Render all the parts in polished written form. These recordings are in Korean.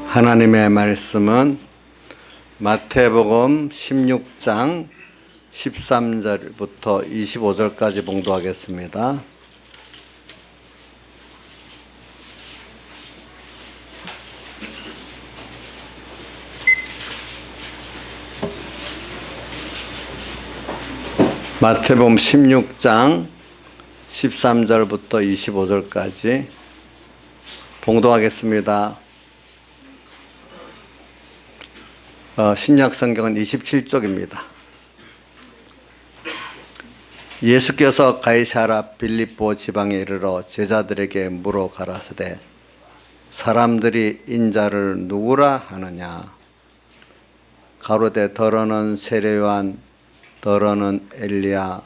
하나님의 말씀은 마태복음 16장 13절부터 25절까지 봉독하겠습니다. 마태복음 16장 13절부터 25절까지 봉독하겠습니다. 신약 성경은 27쪽입니다. 예수께서 가이사랴 빌립보 지방에 이르러 제자들에게 물어 가라사대 사람들이 인자를 누구라 하느냐? 가로되 더러는 세례요한, 더러는 엘리야,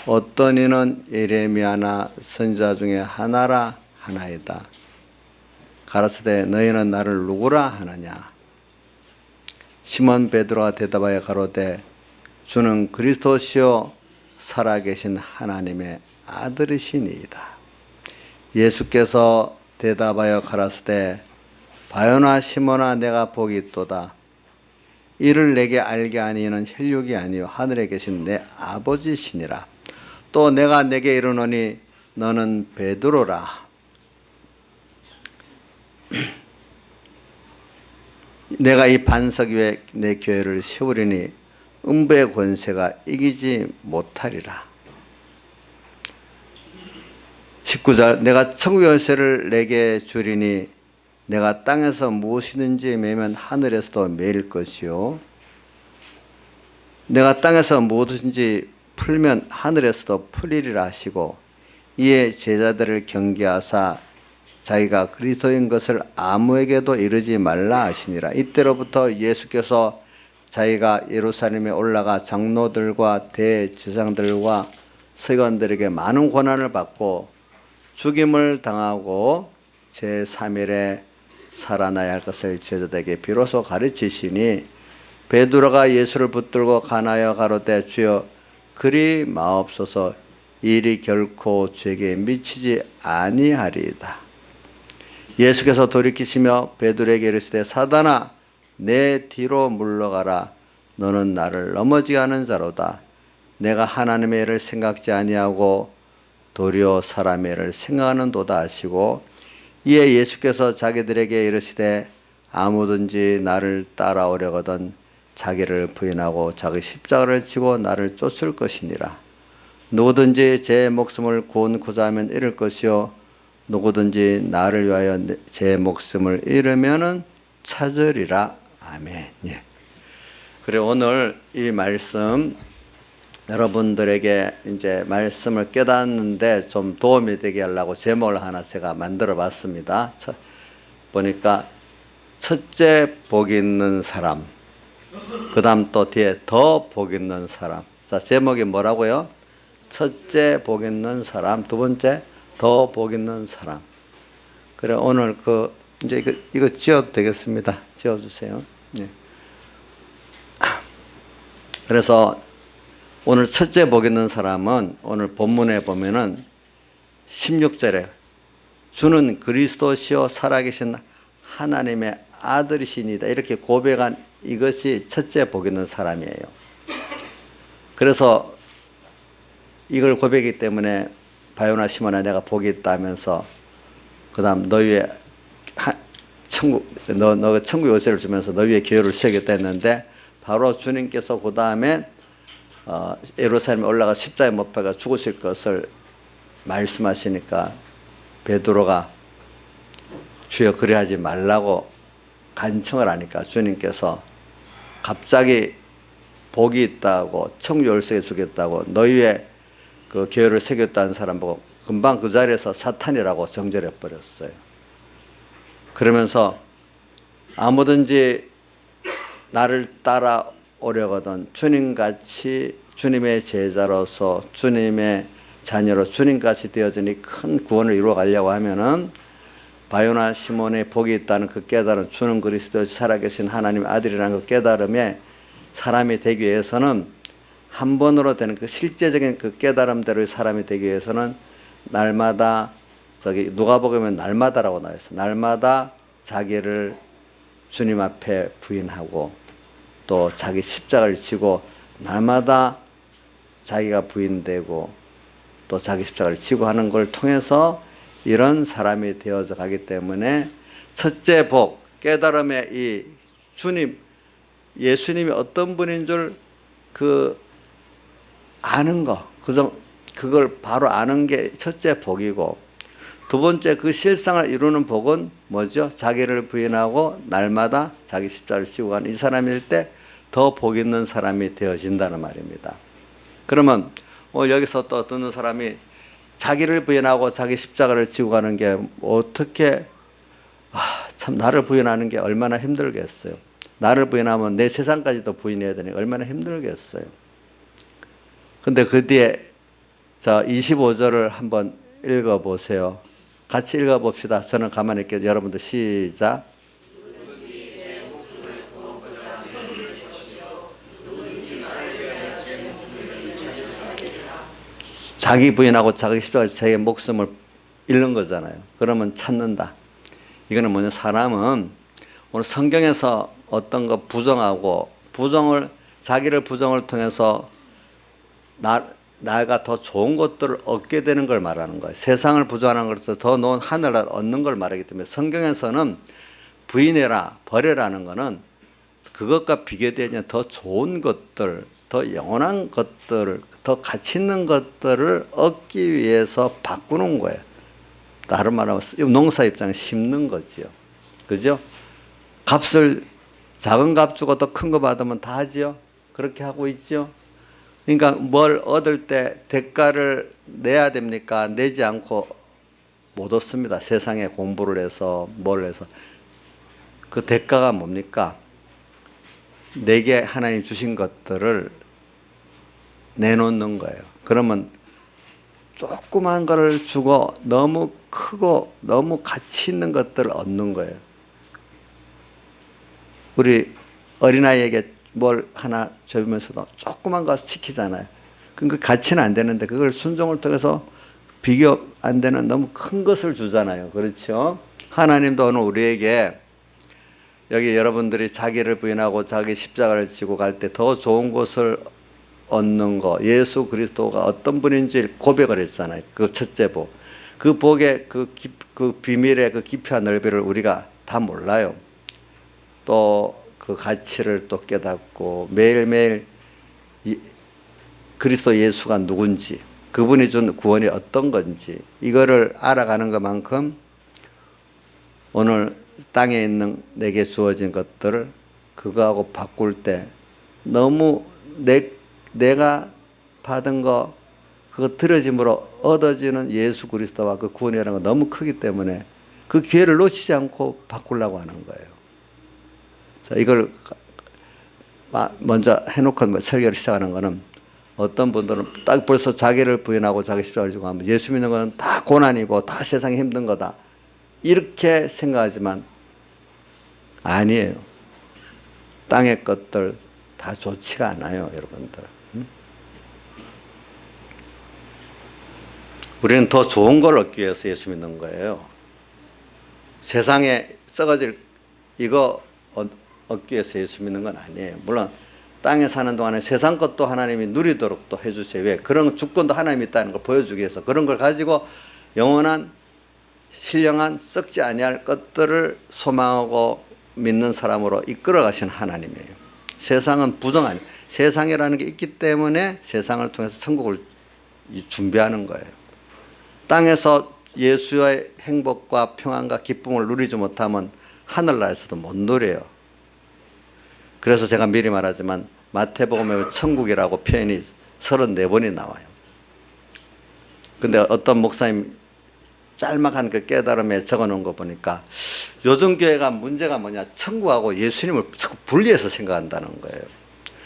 어떤 이는 예레미야나 선지자 중에 하나라 하나이다. 가라사대 너희는 나를 누구라 하느냐? 시몬 베드로가 대답하여 가로되 주는 그리스도시요 살아계신 하나님의 아들이시니이다. 예수께서 대답하여 가라사대 바요나 시몬아 내가 복이 있도다. 이를 내게 알게 하니는 혈육이 아니요 하늘에 계신 내 아버지시니라. 또 내가 내게 이르노니 너는 베드로라. 내가 이 반석 위에 내 교회를 세우리니 음부의 권세가 이기지 못하리라. 19절 내가 천국의 열쇠를 내게 주리니 내가 땅에서 무엇이든지 매면 하늘에서도 매일 것이요 내가 땅에서 무엇이든지 풀면 하늘에서도 풀리리라 하시고 이에 제자들을 경계하사 자기가 그리스도인 것을 아무에게도 이르지 말라 하시니라. 이때로부터 예수께서 자기가 예루살렘에 올라가 장로들과 대제사장들과 서기관들에게 많은 고난을 받고 죽임을 당하고 제3일에 살아나야 할 것을 제자들에게 비로소 가르치시니 베드로가 예수를 붙들고 간하여 가로되 주여 그리 마옵소서 일이 결코 죄에 미치지 아니하리이다. 예수께서 돌이키시며 베드로에게 이르시되 사단아 내 뒤로 물러가라. 너는 나를 넘어지게 하는 자로다. 내가 하나님의 일을 생각지 아니하고 도리어 사람의 일을 생각하는도다 하시고 이에 예수께서 자기들에게 이르시되 아무든지 나를 따라오려거든 자기를 부인하고 자기 십자가를 지고 나를 쫓을 것이니라. 누구든지 제 목숨을 구원코자 하면 잃을 것이요 누구든지 나를 위하여 제 목숨을 잃으면은 찾으리라. 아멘. 예. 그래 오늘 이 말씀 여러분들에게 이제 말씀을 깨닫는데 좀 도움이 되게 하려고 제목을 하나 제가 만들어 봤습니다. 보니까 첫째 복 있는 사람, 그 다음 또 뒤에 더 복 있는 사람. 자, 제목이 뭐라고요? 첫째 복 있는 사람, 두 번째 더 복 있는 사람. 그래 오늘 이제 이거 지어도 되겠습니다. 지어주세요. 예. 그래서 오늘 첫째 복 있는 사람은 오늘 본문에 보면은 16절에 주는 그리스도시요 살아계신 하나님의 아들이시니다 이렇게 고백한 이것이 첫째 복 있는 사람이에요. 그래서 이걸 고백이기 때문에 바요나 시몬아 내가 복이 있다 하면서 그 다음 너 위에 너가 천국 열쇠를 주면서 너 위에 교회를 세우겠다 했는데 바로 주님께서 그 다음에 예루살렘에 올라가 십자가에 못 박아 죽으실 것을 말씀하시니까 베드로가 주여 그리하지 말라고 간청을 하니까 주님께서 갑자기 복이 있다고 천국 열쇠 주겠다고 너 위에 그 교회를 새겼다는 사람 보고 금방 그 자리에서 사탄이라고 정죄해 버렸어요. 그러면서 아무든지 나를 따라오려거든 주님같이 주님의 제자로서 주님의 자녀로 주님같이 되어지니 큰 구원을 이루어 가려고 하면은 바요나 시몬의 복이 있다는 그 깨달음, 주는 그리스도 살아계신 하나님의 아들이라는 그 깨달음에 사람이 되기 위해서는 한 번으로 되는 그 실제적인 그 깨달음대로의 사람이 되기 위해서는 날마다 누가복음에 날마다라고 나와 있어. 날마다 자기를 주님 앞에 부인하고 또 자기 십자가를 지고 날마다 자기가 부인되고 또 자기 십자가를 지고 하는 걸 통해서 이런 사람이 되어져 가기 때문에 첫째 복, 깨달음의 이 주님, 예수님이 어떤 분인 줄 아는 거, 그걸 바로 아는 게 첫째 복이고, 두 번째 그 실상을 이루는 복은 뭐죠? 자기를 부인하고 날마다 자기 십자가를 지고 가는 이 사람일 때 더 복 있는 사람이 되어진다는 말입니다. 그러면 오늘 여기서 또 듣는 사람이 자기를 부인하고 자기 십자가를 지고 가는 게 어떻게, 참 나를 부인하는 게 얼마나 힘들겠어요. 나를 부인하면 내 세상까지도 부인해야 되니 얼마나 힘들겠어요. 근데 그 뒤에 25절을 한번 읽어보세요. 같이 읽어봅시다. 저는 가만히 있게, 여러분들 시작. 자기 부인하고 자기 십자가 자기의 목숨을 잃는 거잖아요. 그러면 찾는다. 이거는 뭐냐, 사람은 오늘 성경에서 어떤 거 부정하고 자기를 부정을 통해서 나가 더 좋은 것들을 얻게 되는 걸 말하는 거예요. 세상을 부정하는 것에서 더 높은 하늘을 얻는 걸 말하기 때문에 성경에서는 부인해라, 버려라는 거는 그것과 비교되지 더 좋은 것들, 더 영원한 것들을, 더 가치 있는 것들을 얻기 위해서 바꾸는 거예요. 다른 말하면 농사 입장에 심는 거지요. 그죠? 작은 값 주고 더 큰 거 받으면 다 하지요. 그렇게 하고 있죠. 그러니까 뭘 얻을 때 대가를 내야 됩니까? 내지 않고 못 얻습니다. 세상에 공부를 해서 뭘 해서. 그 대가가 뭡니까? 내게 하나님 주신 것들을 내놓는 거예요. 그러면 조그만 거를 주고 너무 크고 너무 가치 있는 것들을 얻는 거예요. 우리 어린아이에게 뭘 하나 주면서도 조그만 거 시키잖아요. 그럼 그 가치는 안 되는데 그걸 순종을 통해서 비교 안 되는 너무 큰 것을 주잖아요. 그렇죠? 하나님도 오늘 우리에게 여기 여러분들이 자기를 부인하고 자기 십자가를 지고 갈 때 더 좋은 것을 얻는 거, 예수 그리스도가 어떤 분인지 고백을 했잖아요. 그 첫째 복. 그 복의 그 비밀의 그 깊이와 넓이를 우리가 다 몰라요. 또 그 가치를 또 깨닫고 매일매일 그리스도 예수가 누군지, 그분이 준 구원이 어떤 건지 이거를 알아가는 것만큼 오늘 땅에 있는 내게 주어진 것들을 그거하고 바꿀 때 너무 내가 받은 거 그거 들어짐으로 얻어지는 예수 그리스도와 그 구원이라는 건 너무 크기 때문에 그 기회를 놓치지 않고 바꾸려고 하는 거예요. 자, 이걸 먼저 해놓고 설교를 시작하는 거는 어떤 분들은 딱 벌써 자기를 부인하고 자기 십자가를 지고 하면 예수 믿는 건 다 고난이고 다 세상이 힘든 거다. 이렇게 생각하지만 아니에요. 땅의 것들 다 좋지가 않아요, 여러분들. 우리는 더 좋은 걸 얻기 위해서 예수 믿는 거예요. 세상에 썩어질 이거 얻기 위해서 예수 믿는 건 아니에요. 물론 땅에 사는 동안에 세상 것도 하나님이 누리도록 또 해주세요. 왜? 그런 주권도 하나님이 있다는 걸 보여주기 위해서 그런 걸 가지고 영원한 신령한 썩지 아니할 것들을 소망하고 믿는 사람으로 이끌어 가신 하나님이에요. 세상은 부정 아니에요. 세상이라는 게 있기 때문에 세상을 통해서 천국을 준비하는 거예요. 땅에서 예수의 행복과 평안과 기쁨을 누리지 못하면 하늘나라에서도 못 누려요. 그래서 제가 미리 말하지만 마태복음에 천국이라고 표현이 34번이 나와요. 근데 어떤 목사님 짤막한 그 깨달음에 적어놓은 거 보니까 요즘 교회가 문제가 뭐냐, 천국하고 예수님을 자꾸 분리해서 생각한다는 거예요.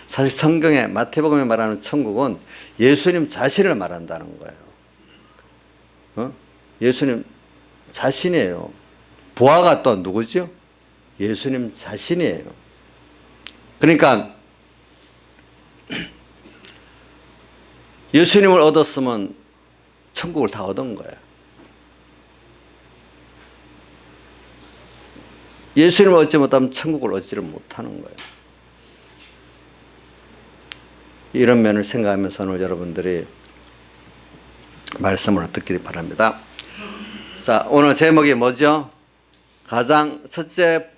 사실 성경에 마태복음에 말하는 천국은 예수님 자신을 말한다는 거예요. 예수님 자신이에요. 보아가 또 누구죠? 예수님 자신이에요. 그러니까 예수님을 얻었으면 천국을 다 얻은 거예요. 예수님을 얻지 못하면 천국을 얻지를 못하는 거예요. 이런 면을 생각하면서 오늘 여러분들이 말씀을 듣기를 바랍니다. 자, 오늘 제목이 뭐죠? 가장 첫째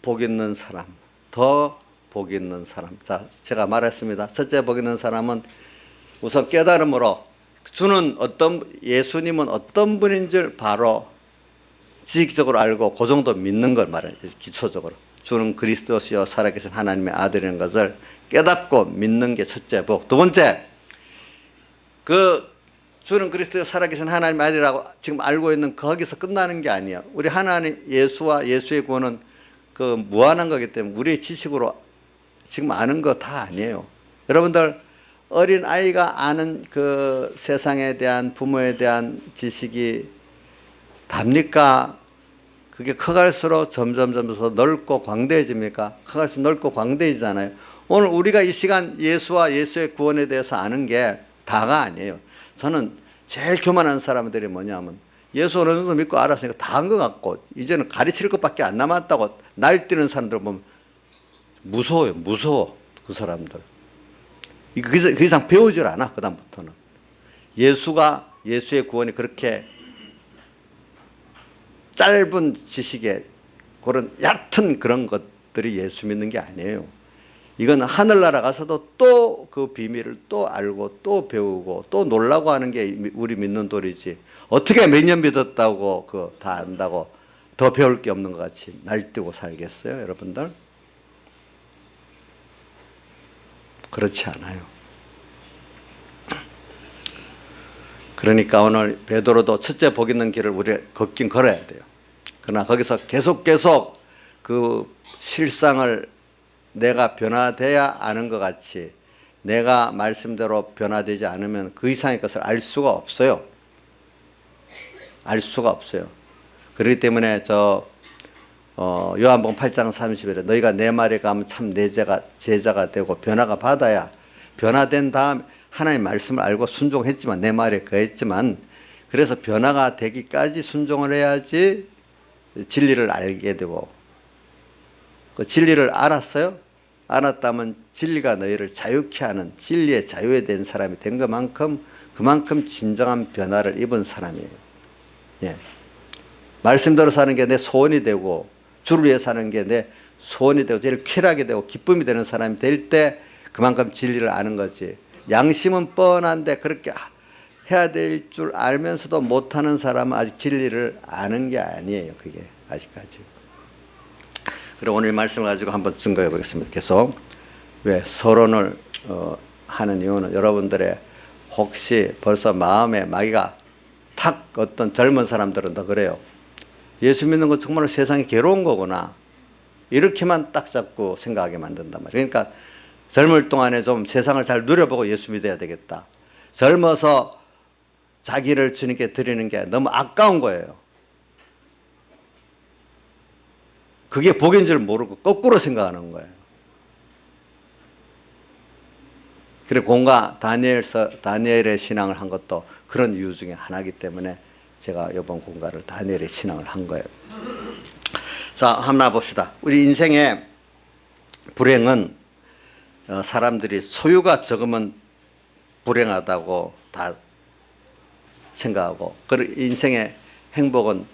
복 있는 사람, 더 복 있는 사람. 자, 제가 말했습니다. 첫째 복 있는 사람은 우선 깨달음으로 예수님은 어떤 분인 줄 바로 지식적으로 알고 그 정도 믿는 걸 말해요. 기초적으로. 주는 그리스도시요 살아계신 하나님의 아들이라는 것을 깨닫고 믿는 게 첫째 복. 두 번째, 주는 그리스도의 살아계신 하나님의 아들이라고 지금 알고 있는 거기서 끝나는 게 아니에요. 우리 하나님 예수와 예수의 구원은 무한한 거기 때문에 우리의 지식으로 지금 아는 거 다 아니에요. 여러분들 어린 아이가 아는 그 세상에 대한 부모에 대한 지식이 답니까? 그게 커갈수록 점점 더 넓고 광대해집니까? 커갈수록 넓고 광대해지잖아요. 오늘 우리가 이 시간 예수와 예수의 구원에 대해서 아는 게 다가 아니에요. 저는 제일 교만한 사람들이 뭐냐면 예수 어느 정도 믿고 알았으니까 다 한 것 같고 이제는 가르칠 것밖에 안 남았다고 날뛰는 사람들 보면 무서워요. 무서워. 그 사람들. 그 이상 배우질 않아. 그 다음부터는. 예수의 구원이 그렇게 짧은 지식에 그런 얕은 그런 것들이 예수 믿는 게 아니에요. 이건 하늘나라 가서도 또 그 비밀을 또 알고 또 배우고 또 놀라고 하는 게 우리 믿는 도리지. 어떻게 몇 년 믿었다고 다 안다고 더 배울 게 없는 것 같이 날뛰고 살겠어요, 여러분들? 그렇지 않아요. 그러니까 오늘 베드로도 첫째 복 있는 길을 우리가 걷긴 걸어야 돼요. 그러나 거기서 계속 그 실상을 내가 변화돼야 아는 것 같이 내가 말씀대로 변화되지 않으면 그 이상의 것을 알 수가 없어요. 알 수가 없어요. 그렇기 때문에 요한복음 8장 30절에 너희가 내 말에 가면 참 내 제자가 되고 변화가 받아야 변화된 다음 하나님의 말씀을 알고 순종했지만 내 말에 거했지만 그래서 변화가 되기까지 순종을 해야지 진리를 알게 되고 그 진리를 알았어요? 알았다면 진리가 너희를 자유케 하는 진리의 자유에 된 사람이 된 그만큼 진정한 변화를 입은 사람이에요. 예. 말씀대로 사는 게 내 소원이 되고 주를 위해 사는 게 내 소원이 되고 제일 쾌락이 되고 기쁨이 되는 사람이 될 때 그만큼 진리를 아는 거지. 양심은 뻔한데 그렇게 해야 될 줄 알면서도 못하는 사람은 아직 진리를 아는 게 아니에요. 그게 아직까지. 그리고 오늘 말씀을 가지고 한번 증거해 보겠습니다. 계속 왜 서론을 하는 이유는 여러분들의 혹시 벌써 마음에 마귀가 탁 어떤 젊은 사람들은 더 그래요. 예수 믿는 건 정말 세상이 괴로운 거구나. 이렇게만 딱 잡고 생각하게 만든단 말이에요. 그러니까 젊을 동안에 좀 세상을 잘 누려보고 예수 믿어야 되겠다. 젊어서 자기를 주님께 드리는 게 너무 아까운 거예요. 그게 복인 줄 모르고 거꾸로 생각하는 거예요. 그리고 공과 다니엘의 신앙을 한 것도 그런 이유 중에 하나이기 때문에 제가 이번 공과를 다니엘의 신앙을 한 거예요. 자, 한번 봅시다. 우리 인생의 불행은 사람들이 소유가 적으면 불행하다고 다 생각하고 인생의 행복은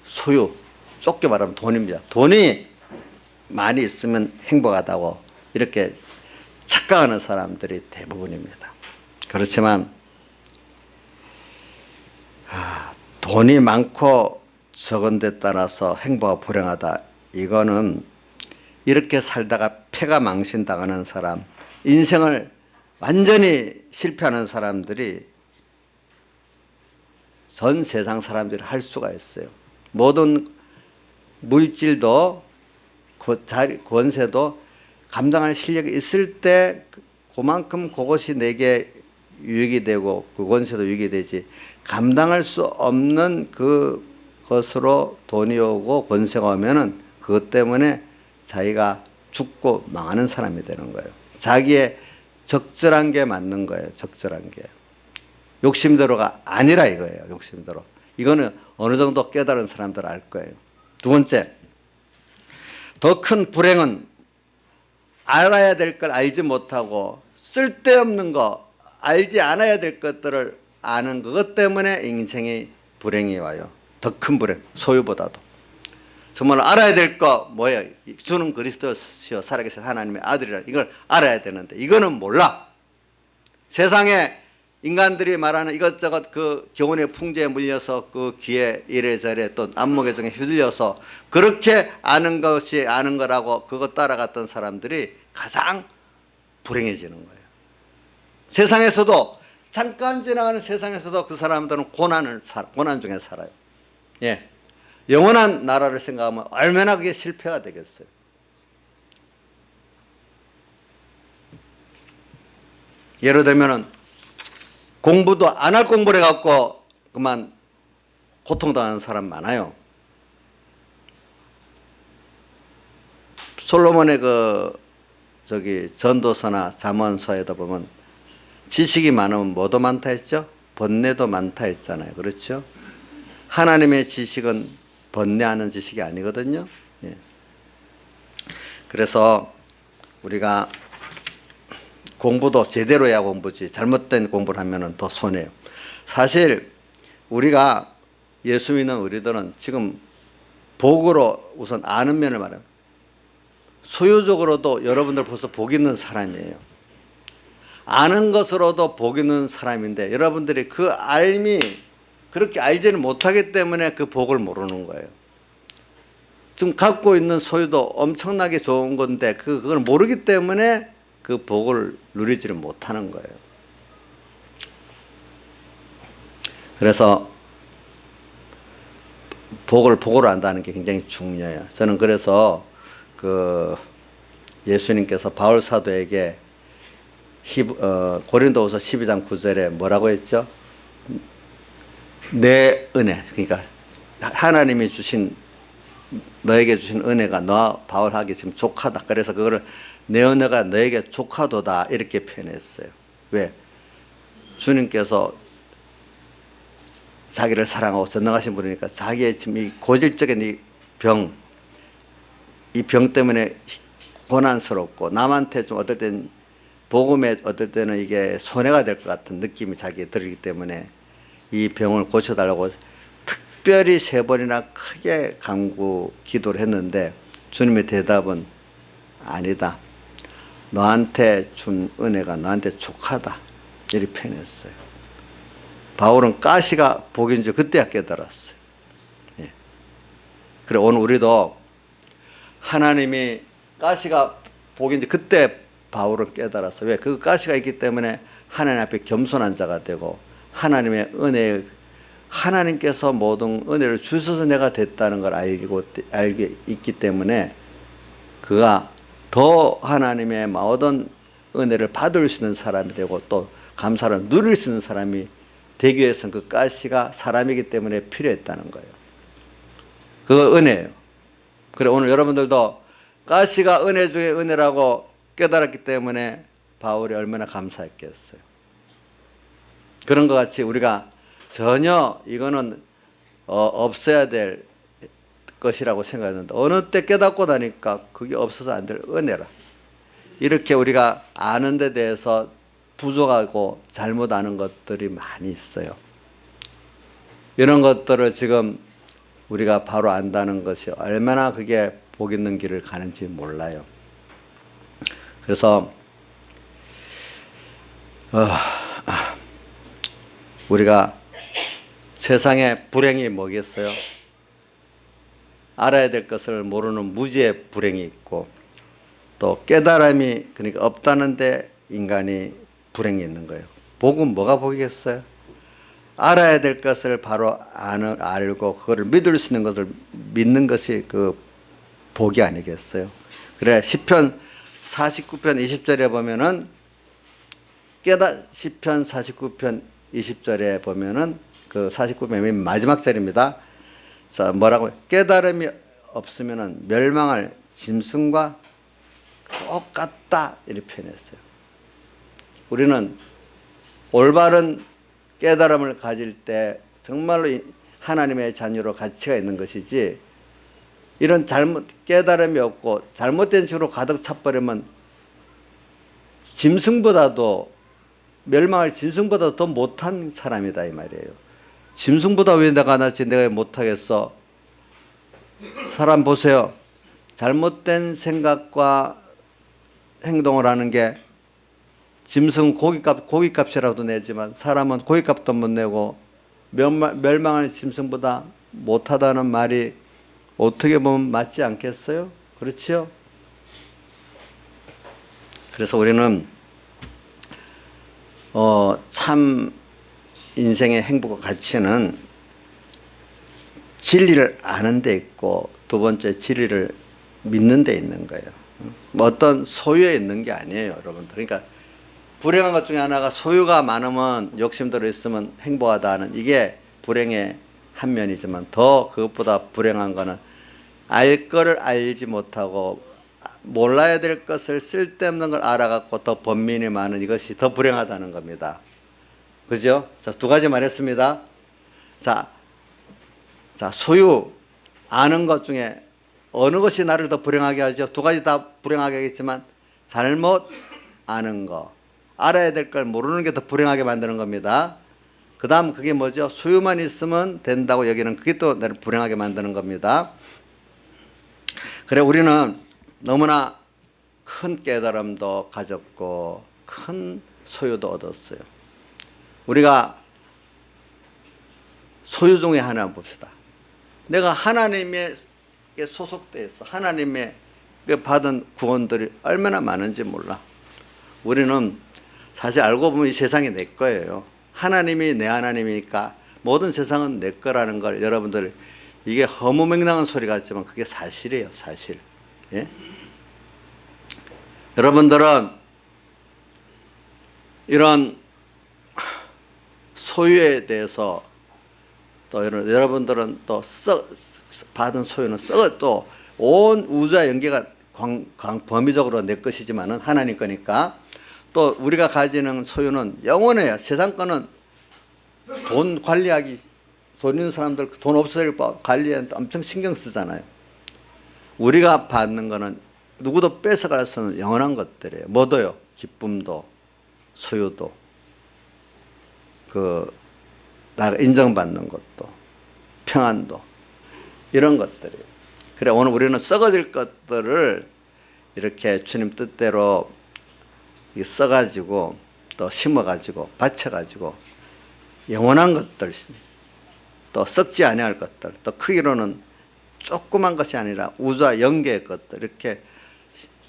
소유, 좁게 말하면 돈입니다. 돈이 많이 있으면 행복하다고 이렇게 착각하는 사람들이 대부분입니다. 그렇지만 돈이 많고 적은 데 따라서 행복하고 불행하다. 이거는 이렇게 살다가 패가 망신당하는 사람, 인생을 완전히 실패하는 사람들이 전 세상 사람들이 할 수가 있어요. 모든 물질도 권세도 감당할 실력이 있을 때 그만큼 그것이 내게 유익이 되고 그 권세도 유익이 되지 감당할 수 없는 그것으로 돈이 오고 권세가 오면은 그것 때문에 자기가 죽고 망하는 사람이 되는 거예요. 자기의 적절한 게 맞는 거예요. 적절한 게. 욕심대로가 아니라 이거예요. 욕심대로. 이거는 어느 정도 깨달은 사람들 알 거예요. 두 번째, 더 큰 불행은 알아야 될 걸 알지 못하고 쓸데없는 거, 알지 않아야 될 것들을 아는 그것 때문에 인생의 불행이 와요. 더 큰 불행, 소유보다도. 정말 알아야 될 거 뭐예요? 주는 그리스도시요 살아계신 하나님의 아들이라, 이걸 알아야 되는데 이거는 몰라. 세상에 인간들이 말하는 이것저것 그 교훈의 풍조에 물려서 그 귀에 이래저래 또 안목의정에 휘둘려서 그렇게 아는 것이 아는 거라고 그거 따라갔던 사람들이 가장 불행해지는 거예요. 세상에서도 잠깐 지나가는 세상에서도 그 사람들은 고난 중에 살아요. 예, 영원한 나라를 생각하면 얼마나 그게 실패가 되겠어요. 예를 들면은 공부도 안 할 공부를 해갖고 그만 고통당하는 사람 많아요. 솔로몬의 전도서나 잠언서에다 보면 지식이 많으면 뭐도 많다 했죠? 번뇌도 많다 했잖아요. 그렇죠? 하나님의 지식은 번뇌하는 지식이 아니거든요. 예. 그래서 우리가 공부도 제대로 해야 공부지 잘못된 공부를 하면 더 손해요. 사실 우리가 예수 믿는 우리들은 지금 복으로 우선 아는 면을 말해요. 소유적으로도 여러분들 벌써 복 있는 사람이에요. 아는 것으로도 복 있는 사람인데 여러분들이 그 알미 그렇게 알지를 못하기 때문에 그 복을 모르는 거예요. 지금 갖고 있는 소유도 엄청나게 좋은 건데 그걸 모르기 때문에 그 복을 누리지를 못하는 거예요. 그래서 복을 복으로 안다는 게 굉장히 중요해요. 저는 그래서 예수님께서 바울 사도에게 고린도후서 12장 9절에 뭐라고 했죠? 내 은혜, 그러니까 하나님이 주신 너에게 주신 은혜가 너와 바울하기 지금 족하다. 그래서 그거를 내 은혜가 너에게 족하도다 이렇게 표현했어요. 왜? 주님께서 자기를 사랑하고 전능하신 분이니까 자기의 지금 이 고질적인 이 병 때문에 고난스럽고 남한테 좀 어떨 땐 복음에 어떨 때는 이게 손해가 될 것 같은 느낌이 자기에 들기 때문에 이 병을 고쳐달라고 특별히 3번이나 크게 간구 기도를 했는데 주님의 대답은 아니다. 너한테 준 은혜가 너한테 족하다. 이렇게 표현했어요. 바울은 가시가 복인지 그때야 깨달았어요. 예. 그래 오늘 우리도 하나님이 가시가 복인지 그때 바울은 깨달았어요. 왜? 그 가시가 있기 때문에 하나님 앞에 겸손한 자가 되고 하나님의 은혜, 하나님께서 모든 은혜를 주셔서 내가 됐다는 걸 알게 있기 때문에 그가 더 하나님의 모든 은혜를 받을 수 있는 사람이 되고 또 감사를 누릴 수 있는 사람이 되기 위해서는 그 가시가 사람이기 때문에 필요했다는 거예요. 그거 은혜예요. 그래 오늘 여러분들도 가시가 은혜 중에 은혜라고 깨달았기 때문에 바울이 얼마나 감사했겠어요. 그런 것 같이 우리가 전혀 이거는 없어야 될 것이라고 생각했는데 어느 때 깨닫고 나니까 그게 없어서 안 될 은혜라. 이렇게 우리가 아는 데 대해서 부족하고 잘못 아는 것들이 많이 있어요. 이런 것들을 지금 우리가 바로 안다는 것이 얼마나 그게 복 있는 길을 가는지 몰라요. 그래서 우리가 세상에 불행이 뭐겠어요? 알아야 될 것을 모르는 무지의 불행이 있고 또 깨달음이 그러니까 없다는데 인간이 불행이 있는 거예요. 복은 뭐가 복이겠어요? 알아야 될 것을 바로 알고 그거를 믿을 수 있는 것을 믿는 것이 그 복이 아니겠어요? 그래 시편 49편 20절에 보면은 시편 49편 20절에 보면은 그 49편 맨 마지막 절입니다. 자, 뭐라고? 깨달음이 없으면은 멸망할 짐승과 똑같다 이렇게 표현했어요. 우리는 올바른 깨달음을 가질 때 정말로 하나님의 자녀로 가치가 있는 것이지 이런 깨달음이 없고 잘못된 식으로 가득 차버리면 짐승보다도 멸망할 짐승보다 더 못한 사람이다 이 말이에요. 짐승보다 왜 내가 낫지 내가 왜 못하겠어? 사람 보세요. 잘못된 생각과 행동을 하는 게 짐승 고깃값이라도 내지만 사람은 고깃값도 못 내고 멸망하는 짐승보다 못하다는 말이 어떻게 보면 맞지 않겠어요? 그렇지요? 그래서 우리는 참 인생의 행복과 가치는 진리를 아는 데 있고 두 번째 진리를 믿는 데 있는 거예요. 뭐 어떤 소유에 있는 게 아니에요, 여러분들. 그러니까 불행한 것 중에 하나가 소유가 많으면 욕심들어 있으면 행복하다는 이게 불행의 한 면이지만 더 그것보다 불행한 거는 알 거를 알지 못하고 몰라야 될 것을 쓸데없는 걸 알아갖고 더 번민이 많은 이것이 더 불행하다는 겁니다. 그죠? 자, 두 가지 말했습니다. 자, 소유, 아는 것 중에 어느 것이 나를 더 불행하게 하죠? 두 가지 다 불행하게 하겠지만 잘못 아는 거, 알아야 될 걸 모르는 게 더 불행하게 만드는 겁니다. 그 다음 그게 뭐죠? 소유만 있으면 된다고 여기는 그게 또 나를 불행하게 만드는 겁니다. 그래 우리는 너무나 큰 깨달음도 가졌고 큰 소유도 얻었어요. 우리가 소유 중에 하나 봅시다. 내가 하나님의 소속돼 있어. 하나님의 받은 구원들이 얼마나 많은지 몰라. 우리는 사실 알고 보면 이 세상이 내 거예요. 하나님이 내 하나님이니까 모든 세상은 내 거라는 걸 여러분들 이게 허무맹랑한 소리 같지만 그게 사실이에요. 사실. 예? 여러분들은 이런 소유에 대해서 또 여러분들은 또 받은 소유는 또 온 우주와 연계가 범위적으로 내 것이지만은 하나님 거니까 또 우리가 가지는 소유는 영원해요. 세상 거는 돈 관리하기 돈 있는 사람들 돈 없을 관리하는데 엄청 신경 쓰잖아요. 우리가 받는 거는 누구도 뺏어갈 수 없는 영원한 것들이에요. 뭐도요? 기쁨도 소유도 나가 인정받는 것도 평안도 이런 것들이에요. 그래 오늘 우리는 썩어질 것들을 이렇게 주님 뜻대로 써가지고 또 심어가지고 바쳐가지고 영원한 것들 또 썩지 아니할 것들 또 크기로는 조그만 것이 아니라 우주와 연계의 것들 이렇게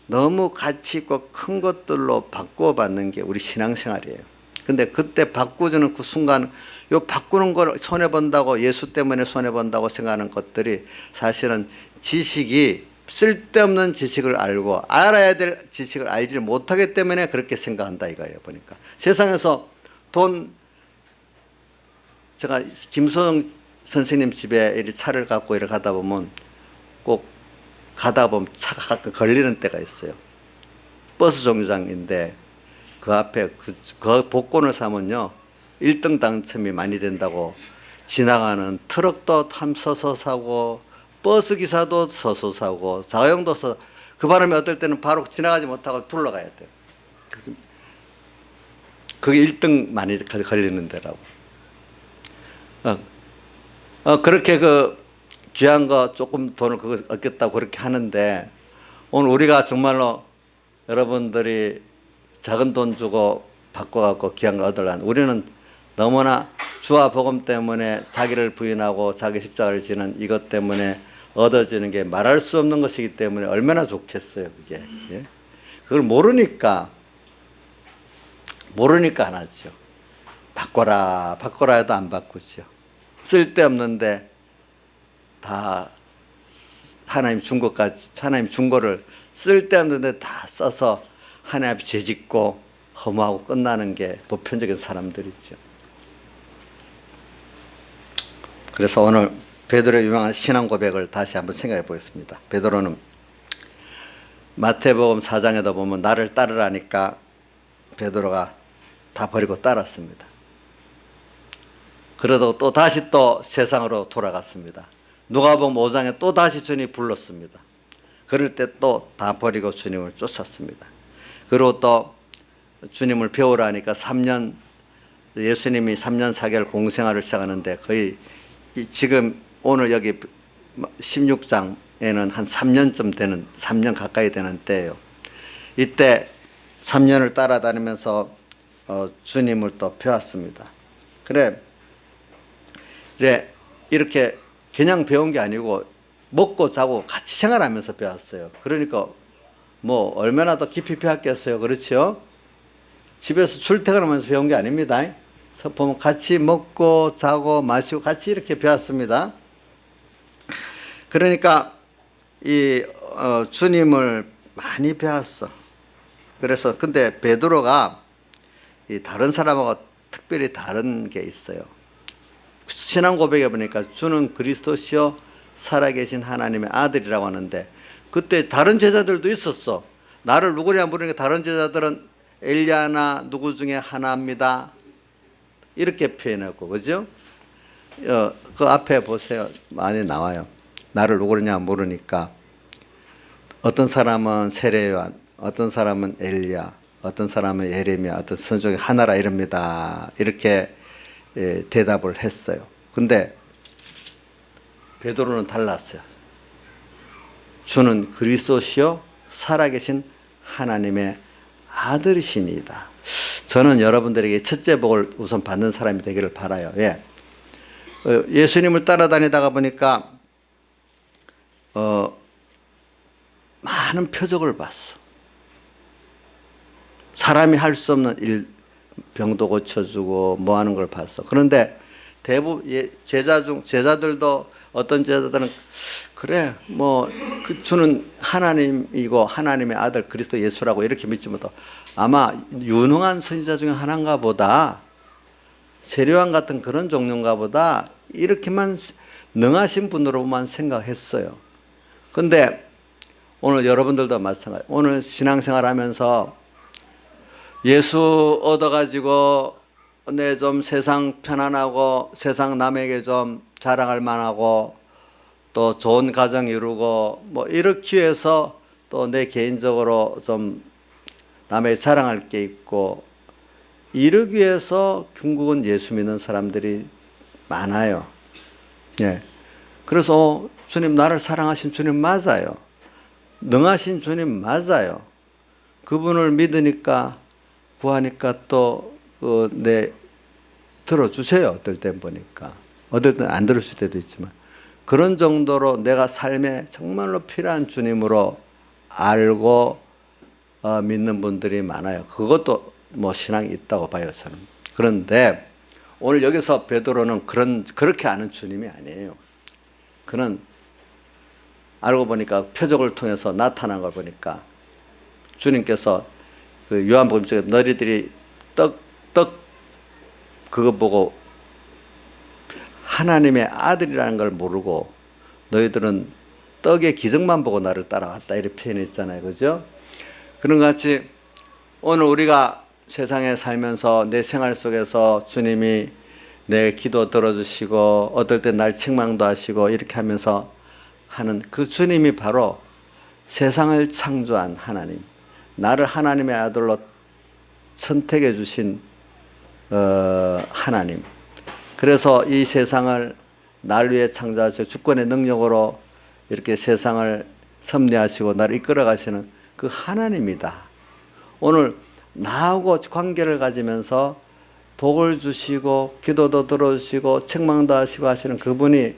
너무 가치 있고 큰 것들로 바꾸어 받는 게 우리 신앙생활이에요. 근데 그때 바꾸는 그 순간 요 바꾸는 걸 손해본다고 예수 때문에 손해본다고 생각하는 것들이 사실은 지식이 쓸데없는 지식을 알고 알아야 될 지식을 알지 못하기 때문에 그렇게 생각한다 이거예요. 보니까 세상에서 제가 김소영 선생님 집에 이렇게 차를 갖고 이렇게 가다 보면 꼭 가다 보면 차가 가끔 걸리는 때가 있어요. 버스 정류장인데 그 앞에 그 복권을 사면요 1등 당첨이 많이 된다고 지나가는 트럭도 서서 사고 버스 기사도 서서 사고 자가용도 그 바람에 어떨 때는 바로 지나가지 못하고 둘러가야 돼요. 그게 1등 많이 걸리는 데라고. 그렇게 귀한 거 조금 돈을 그거 얻겠다고 그렇게 하는데 오늘 우리가 정말로 여러분들이 작은 돈 주고 바꿔갖고 귀한 거 얻으려는 우리는 너무나 주와 복음 때문에 자기를 부인하고 자기 십자가를 지는 이것 때문에 얻어지는 게 말할 수 없는 것이기 때문에 얼마나 좋겠어요 그게. 예? 그걸 모르니까 안 하죠. 바꿔라 해도 안 바꾸죠. 쓸데없는데 다 하나님 준 것까지 하나님 준 거를 쓸데없는데 다 써서 하나님 앞에 죄짓고 허무하고 끝나는 게 보편적인 사람들이죠. 그래서 오늘 베드로의 유명한 신앙 고백을 다시 한번 생각해 보겠습니다. 베드로는 마태복음 4장에도 보면 나를 따르라니까 베드로가 다 버리고 따랐습니다. 그러다 또 다시 또 세상으로 돌아갔습니다. 누가복음 5장에 또 다시 주님이 불렀습니다. 그럴 때 또 다 버리고 주님을 쫓았습니다. 그리고 또 주님을 배우라 하니까 3년, 예수님이 3년 4개월 공생활을 시작하는데 거의 지금 오늘 여기 16장에는 한 3년쯤 되는, 3년 가까이 되는 때예요. 이때 3년을 따라다니면서 주님을 또 배웠습니다. 그래 이렇게 그냥 배운 게 아니고 먹고 자고 같이 생활하면서 배웠어요. 그러니까 뭐 얼마나 더 깊이 배웠겠어요. 그렇죠? 집에서 출퇴근하면서 배운 게 아닙니다. 보면 같이 먹고 자고 마시고 같이 이렇게 배웠습니다. 그러니까 이 주님을 많이 배웠어. 그래서 근데 베드로가 이 다른 사람하고 특별히 다른 게 있어요. 신앙 고백해 보니까 주는 그리스도시요 살아계신 하나님의 아들이라고 하는데, 그때 다른 제자들도 있었어. 나를 누구냐 물으니까 다른 제자들은 엘리야나 누구 중에 하나입니다 이렇게 표현했고, 그죠? 그 앞에 보세요. 많이 나와요. 나를 누구냐 물으니까 어떤 사람은 세례요한, 어떤 사람은 엘리야, 어떤 사람은 예레미야, 어떤 선 중에 하나라 이럽니다. 이렇게 대답을 했어요. 근데 베드로는 달랐어요. 주는 그리스도시요 살아계신 하나님의 아들이시니이다. 저는 여러분들에게 첫째 복을 우선 받는 사람이 되기를 바라요. 예. 예수님을 따라다니다가 보니까 많은 표적을 봤어. 사람이 할 수 없는 일, 병도 고쳐주고 뭐 하는 걸 봤어. 그런데 대부분 제자들도 어떤 제자들은 그래 뭐 그 주는 하나님이고 하나님의 아들 그리스도 예수라고 이렇게 믿지 못하고 아마 유능한 선지자 중에 하나인가 보다, 세례요한 같은 그런 종류인가 보다 이렇게만 능하신 분으로만 생각했어요. 근데 오늘 여러분들도 마찬가지. 오늘 신앙생활 하면서 예수 얻어가지고 내 좀 세상 편안하고 세상 남에게 좀 자랑할 만하고 또 좋은 가정 이루고 뭐 이렇게 해서 또 내 개인적으로 좀 남에게 자랑할 게 있고 이러기 위해서 결국은 예수 믿는 사람들이 많아요. 예. 그래서 주님 나를 사랑하신 주님 맞아요. 능하신 주님 맞아요. 그분을 믿으니까 구하니까 또 들어주세요. 어떨 땐 보니까. 어떨 땐 안 들을 때도 있지만 그런 정도로 내가 삶에 정말로 필요한 주님으로 알고 믿는 분들이 많아요. 그것도 뭐 신앙이 있다고 봐요, 저는. 그런데 오늘 여기서 베드로는 그렇게 아는 주님이 아니에요. 그는 알고 보니까 표적을 통해서 나타난 걸 보니까 주님께서 그 요한복음 쪽에 너희들이 떡 그거 보고 하나님의 아들이라는 걸 모르고 너희들은 떡의 기적만 보고 나를 따라왔다 이렇게 표현했잖아요. 그죠? 그런 것 같이 오늘 우리가 세상에 살면서 내 생활 속에서 주님이 내 기도 들어주시고 어떨 때 날 책망도 하시고 이렇게 하면서 하는 그 주님이 바로 세상을 창조한 하나님, 나를 하나님의 아들로 선택해 주신 하나님. 그래서 이 세상을 날 위해 창조하시고 주권의 능력으로 이렇게 세상을 섭리하시고 나를 이끌어 가시는 그 하나님이다. 오늘 나하고 관계를 가지면서 복을 주시고 기도도 들어주시고 책망도 하시고 하시는 그분이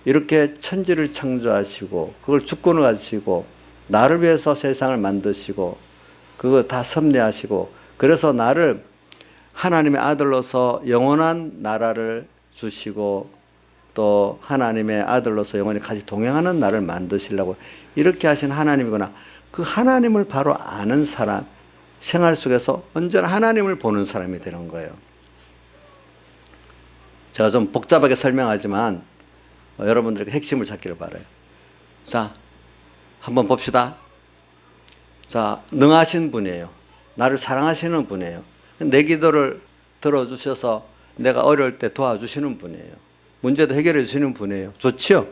이렇게 천지를 창조하시고 그걸 주권을 가지시고 나를 위해서 세상을 만드시고 그거 다 섭리하시고 그래서 나를 하나님의 아들로서 영원한 나라를 주시고 또 하나님의 아들로서 영원히 같이 동행하는 나를 만드시려고 이렇게 하신 하나님이구나. 그 하나님을 바로 아는 사람, 생활 속에서 언제나 하나님을 보는 사람이 되는 거예요. 제가 좀 복잡하게 설명하지만 여러분들에게 핵심을 찾기를 바라요. 자, 한번 봅시다. 자, 능하신 분이에요. 나를 사랑하시는 분이에요. 내 기도를 들어주셔서 내가 어려울 때 도와주시는 분이에요. 문제도 해결해 주시는 분이에요. 좋죠?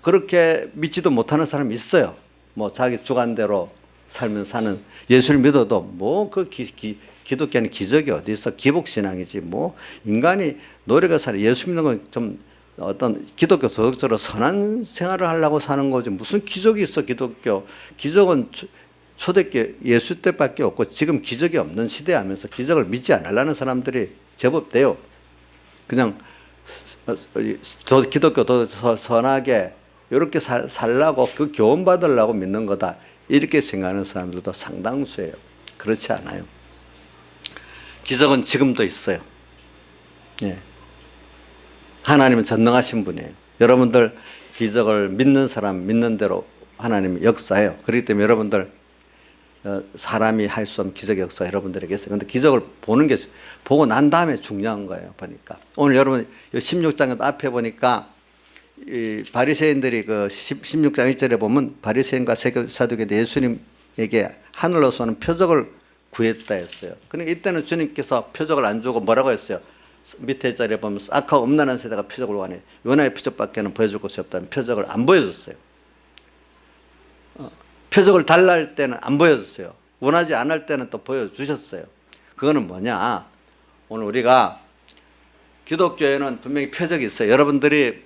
그렇게 믿지도 못하는 사람이 있어요. 뭐 자기 주관대로 살면 사는, 예수를 믿어도 뭐 그 기독교는 기적이 어디 있어? 기복신앙이지. 뭐 인간이 노력을 살아. 예수 믿는 건 좀 어떤 기독교 도덕적으로 선한 생활을 하려고 사는 거지. 무슨 기적이 있어, 기독교. 기적은 초대교 예수 때밖에 없고 지금 기적이 없는 시대 하면서 기적을 믿지 않으려는 사람들이 제법 돼요. 그냥 기독교 더 선하게 이렇게 살라고 그 교훈 받으려고 믿는 거다. 이렇게 생각하는 사람들도 상당수예요. 그렇지 않아요. 기적은 지금도 있어요. 예. 하나님은 전능하신 분이에요. 여러분들 기적을 믿는 사람 믿는 대로 하나님이 역사해요. 그렇기 때문에 여러분들 사람이 할 수 없는 기적의 역사 여러분들에게 있어요. 그런데 기적을 보는 게 보고 난 다음에 중요한 거예요. 보니까 오늘 여러분 16장 앞에 보니까 이 바리새인들이 그 16장 1절에 보면 바리새인과 사두개인들 예수님에게 하늘로서 오는 표적을 구했다 했어요. 그러니까 이때는 주님께서 표적을 안 주고 뭐라고 했어요? 밑에 자리에 보면 악하고 음란한 세대가 표적을 원해. 요나의 표적밖에는 보여줄 것이 없다는 표적을 안 보여줬어요. 표적을 달라 할 때는 안 보여줬어요. 원하지 않을 때는 또 보여주셨어요. 그거는 뭐냐? 오늘 우리가 기독교에는 분명히 표적이 있어요. 여러분들이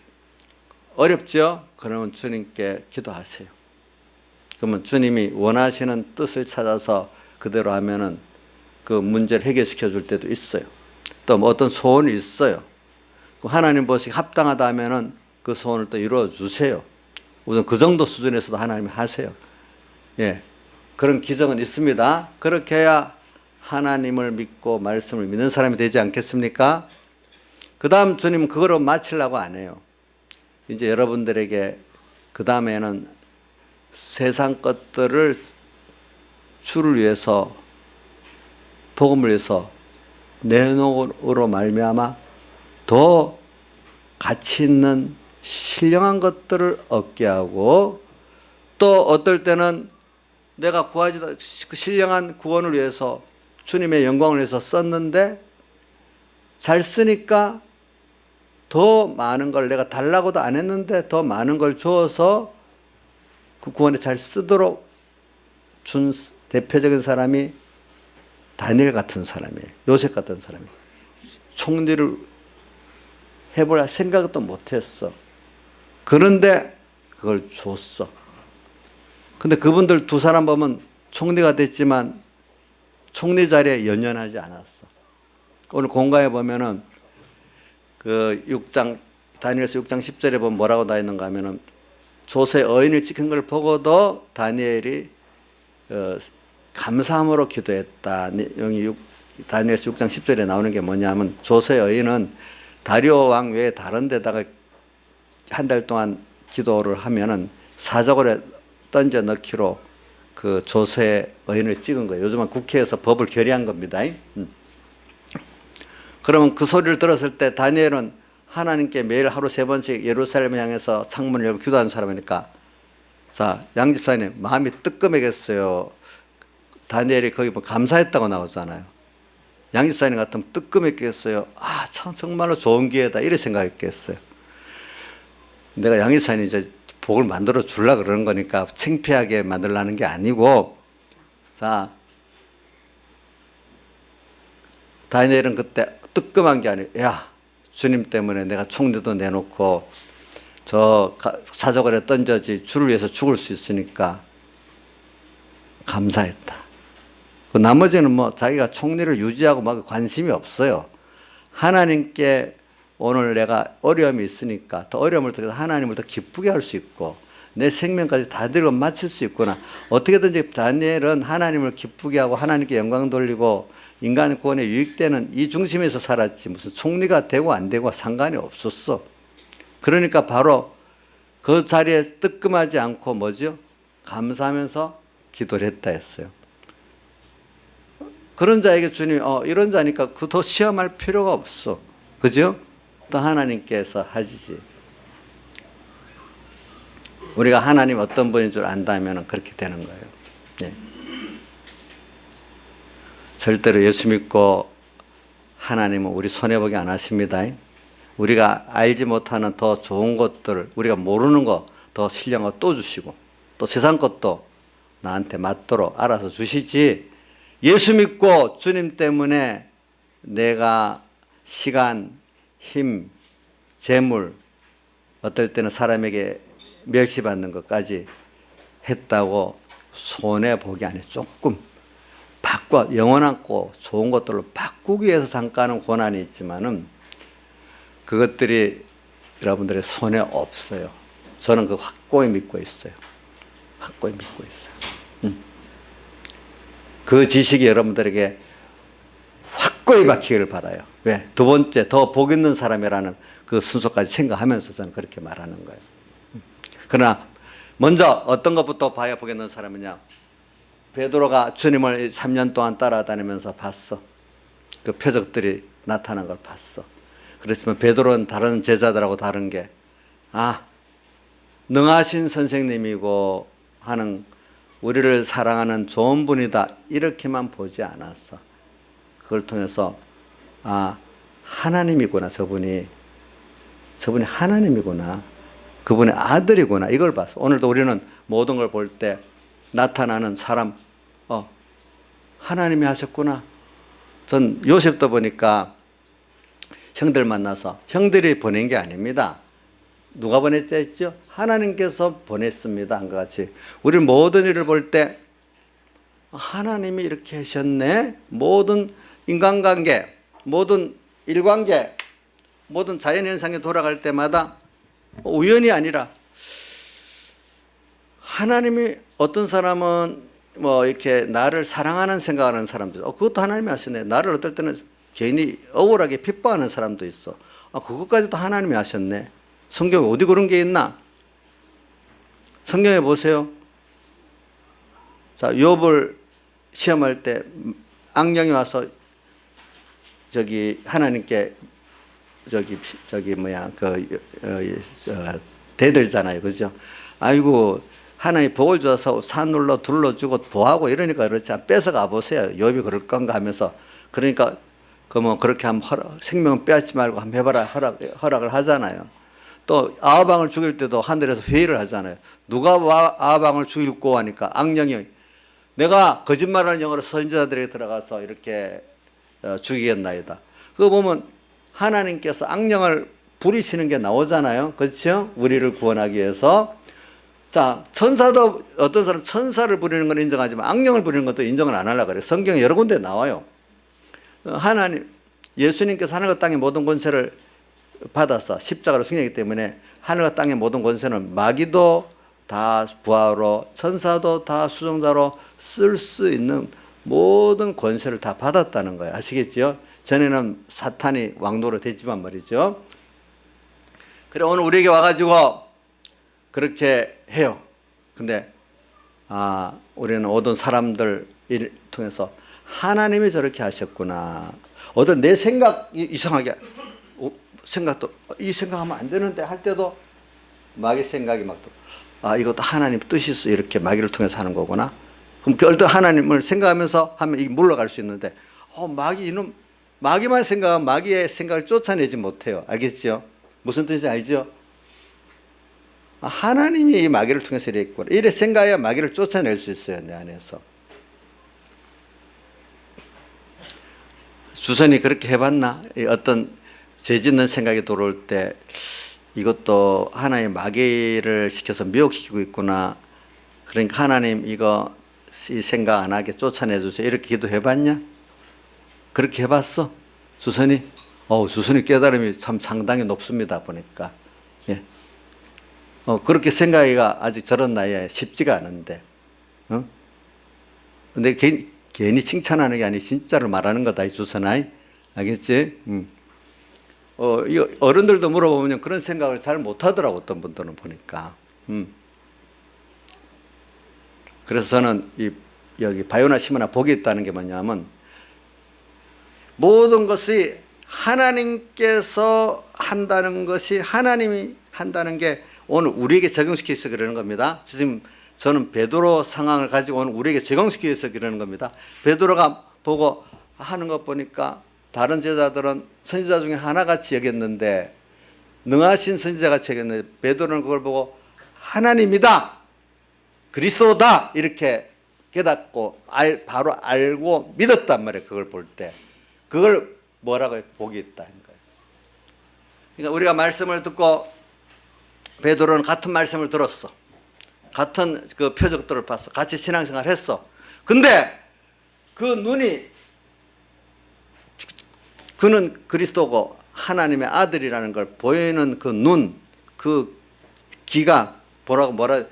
어렵죠? 그러면 주님께 기도하세요. 그러면 주님이 원하시는 뜻을 찾아서 그대로 하면은 그 문제를 해결시켜 줄 때도 있어요. 또 뭐 어떤 소원이 있어요. 하나님 보시기 합당하다 하면은 그 소원을 또 이루어 주세요. 우선 그 정도 수준에서도 하나님이 하세요. 예. 그런 기적은 있습니다. 그렇게 해야 하나님을 믿고 말씀을 믿는 사람이 되지 않겠습니까? 그 다음 주님은 그거로 마치려고 안 해요. 이제 여러분들에게 그 다음에는 세상 것들을 주를 위해서 복음을 위해서 내놓으로 말미암아 더 가치 있는 신령한 것들을 얻게 하고 또 어떨 때는 내가 구하지도 신령한 구원을 위해서 주님의 영광을 위해서 썼는데 잘 쓰니까 더 많은 걸 내가 달라고도 안 했는데 더 많은 걸 주어서 그 구원에 잘 쓰도록 준 대표적인 사람이 다니엘 같은 사람이에요. 요셉 같은 사람이에요. 총리를 해볼 생각도 못했어. 그런데 그걸 줬어. 근데 그분들 두 사람 보면 총리가 됐지만 총리 자리에 연연하지 않았어. 오늘 공가에 보면은 그 6장 다니엘서 6장 10절에 보면 뭐라고 나 있는가 하면은 조세 어인을 찍힌 걸 보고도 다니엘이 감사함으로 기도했다. 여기 다니엘서 6장 10절에 나오는 게 뭐냐면 조세 어인은 다리오 왕 외에 다른 데다가 한 달 동안 기도를 하면은 사적으로 던져 넣기로 그 조세 어인을 찍은 거예요. 요즘은 국회에서 법을 결의한 겁니다. 그러면 그 소리를 들었을 때 다니엘은 하나님께 매일 하루 3번씩 예루살렘을 향해서 창문을 열고 기도하는 사람이니까 자, 양 집사님 마음이 뜨끔해겠어요. 다니엘이 거기 뭐 감사했다고 나오잖아요. 양 집사님 같으면 뜨끔했겠어요. 아, 참 정말로 좋은 기회다 이렇게 생각했겠어요. 내가 양 집사님 이제 복을 만들어 주려고 그러는 거니까 창피하게 만들라는 게 아니고 자, 다니엘은 그때 뜨끔한 게 아니에요. 야, 주님 때문에 내가 총리도 내놓고 저 사적을에 던져지 주를 위해서 죽을 수 있으니까 감사했다. 그 나머지는 뭐 자기가 총리를 유지하고 막 관심이 없어요. 하나님께 오늘 내가 어려움이 있으니까 더 어려움을 통해서 하나님을 더 기쁘게 할 수 있고 내 생명까지 다 들고 마칠 수 있구나. 어떻게든지 다니엘은 하나님을 기쁘게 하고 하나님께 영광 돌리고 인간 구원에 유익되는 이 중심에서 살았지 무슨 총리가 되고 안 되고 상관이 없었어. 그러니까 바로 그 자리에 뜨끔하지 않고 뭐죠? 감사하면서 기도를 했다 했어요. 그런 자에게 주님이 이런 자니까 그 더 시험할 필요가 없어. 그죠? 또 하나님께서 하시지. 우리가 하나님 어떤 분인 줄 안다면 그렇게 되는 거예요. 네. 절대로 예수 믿고 하나님은 우리 손해보게 안 하십니다. 우리가 알지 못하는 더 좋은 것들, 우리가 모르는 거 더 신령한 거 또 주시고, 또 세상 것도 나한테 맞도록 알아서 주시지. 예수 믿고 주님 때문에 내가 시간, 힘, 재물, 어떨 때는 사람에게 멸시받는 것까지 했다고 손해보기 아니에요. 조금 영원한 거 좋은 것들로 바꾸기 위해서 잠깐은 고난이 있지만은 그것들이 여러분들의 손에 없어요. 저는 그 확고히 믿고 있어요. 확고히 믿고 있어요. 그 지식이 여러분들에게 확고히 박히기를 바라요. 왜? 두 번째, 더 복 있는 사람이라는 그 순서까지 생각하면서 저는 그렇게 말하는 거예요. 그러나 먼저 어떤 것부터 봐야 복 있는 사람이냐? 베드로가 주님을 3년 동안 따라다니면서 봤어. 그 표적들이 나타난 걸 봤어. 그렇지만 베드로는 다른 제자들하고 다른 게, 능하신 선생님이고 하는, 우리를 사랑하는 좋은 분이다, 이렇게만 보지 않았어. 그걸 통해서 하나님이구나, 저분이 하나님이구나, 그분의 아들이구나, 이걸 봤어. 오늘도 우리는 모든 걸 볼 때 나타나는 사람, 하나님이 하셨구나. 전 요셉도 보니까 형들 만나서, 형들이 보낸 게 아닙니다. 누가 보냈다 했죠? 하나님께서 보냈습니다. 한것 같이 우리 모든 일을 볼 때 하나님이 이렇게 하셨네. 모든 인간관계, 모든 일관계, 모든 자연현상이 돌아갈 때마다 우연이 아니라 하나님이, 어떤 사람은 이렇게 나를 사랑하는 생각하는 사람도 있어. 그것도 하나님이 하셨네. 나를 어떨 때는 괜히 억울하게 핍박하는 사람도 있어. 그것까지도 하나님이 하셨네. 성경에 어디 그런 게 있나? 성경에 보세요. 자, 욥을 시험할 때 악령이 와서 하나님께 대들잖아요. 그죠? 아이고, 하나님 복을 줘서 산울로 둘러주고 보하고 이러니까 그렇지, 뺏어가 보세요. 욥이 그럴 건가 하면서. 그러니까 그렇게 한번 생명을 빼앗지 말고 한번 해봐라, 허락을 하잖아요. 또 아하방을 죽일 때도 하늘에서 회의를 하잖아요. 누가 아하방을 죽일고 하니까 악령이, 내가 거짓말하는 영으로 선지자들에게 들어가서 이렇게 죽이겠나이다. 그거 보면 하나님께서 악령을 부리시는 게 나오잖아요. 그렇죠? 우리를 구원하기 위해서. 자, 천사도, 어떤 사람 천사를 부리는 건 인정하지만 악령을 부리는 것도 인정을 안 하려고 그래요. 성경에 여러 군데 나와요. 예수님께서 하늘과 땅의 모든 권세를 받아서 십자가로 승리하기 때문에 하늘과 땅의 모든 권세는 마귀도 다 부하로, 천사도 다 수종자로 쓸 수 있는 모든 권세를 다 받았다는 거예요. 아시겠죠? 전에는 사탄이 왕노로 됐지만 말이죠. 그래, 오늘 우리에게 와가지고 그렇게 해요. 근데 우리는 모든 사람들 을 통해서 하나님이 저렇게 하셨구나. 어떤 내 생각이 이상하게, 생각도 이 생각하면 안 되는데 할 때도 마귀 생각이 막 이것도 하나님 뜻이 있어, 이렇게 마귀를 통해서 하는 거구나. 그럼 그 어떤 하나님을 생각하면서 하면 이게 물러갈 수 있는데 마귀만 생각하면 마귀의 생각을 쫓아내지 못해요. 알겠죠? 무슨 뜻인지 알죠? 하나님이 이 마귀를 통해서 이랬구나, 이래 생각해야 마귀를 쫓아낼 수 있어요, 내 안에서. 주선이 그렇게 해봤나? 어떤 죄 짓는 생각이 들어올 때 이것도 하나님 마귀를 시켜서 미혹시키고 있구나. 그러니까 하나님 이 생각 안 하게 쫓아내 주세요, 이렇게 기도해봤냐? 그렇게 해봤어? 주선이? 주선이 깨달음이 참 상당히 높습니다, 보니까. 예. 그렇게 생각하기가 아직 저런 나이에 쉽지가 않은데. 근데 괜히 칭찬하는 게 아니 진짜로 말하는 거다, 이 주선아. 알겠지? 어른들도 물어보면 그런 생각을 잘 못하더라고, 어떤 분들은 보니까. 그래서 저는 여기 바요나 시모나 복이 있다는 게 뭐냐면, 모든 것이 하나님께서 한다는 것이, 하나님이 한다는 게 오늘 우리에게 적용시켜서 그러는 겁니다. 지금 저는 베드로 상황을 가지고 오늘 우리에게 적용시키기 위해서 그러는 겁니다. 베드로가 보고 하는 것 보니까 다른 제자들은 선지자 중에 하나같이 여겼는데 능하신 선지자가 책했는데 베드로는 그걸 보고 하나님이다, 그리스도다 이렇게 깨닫고 바로 알고 믿었단 말이에요. 그걸 볼 때 그걸 뭐라고 복이 있다는 거예요. 그러니까 우리가 말씀을 듣고 베드로는 같은 말씀을 들었어. 같은 그 표적들을 봤어. 같이 신앙생활 했어. 근데 그 눈이, 그는 그리스도고 하나님의 아들이라는 걸 보이는 그 눈, 그 귀가 뭐라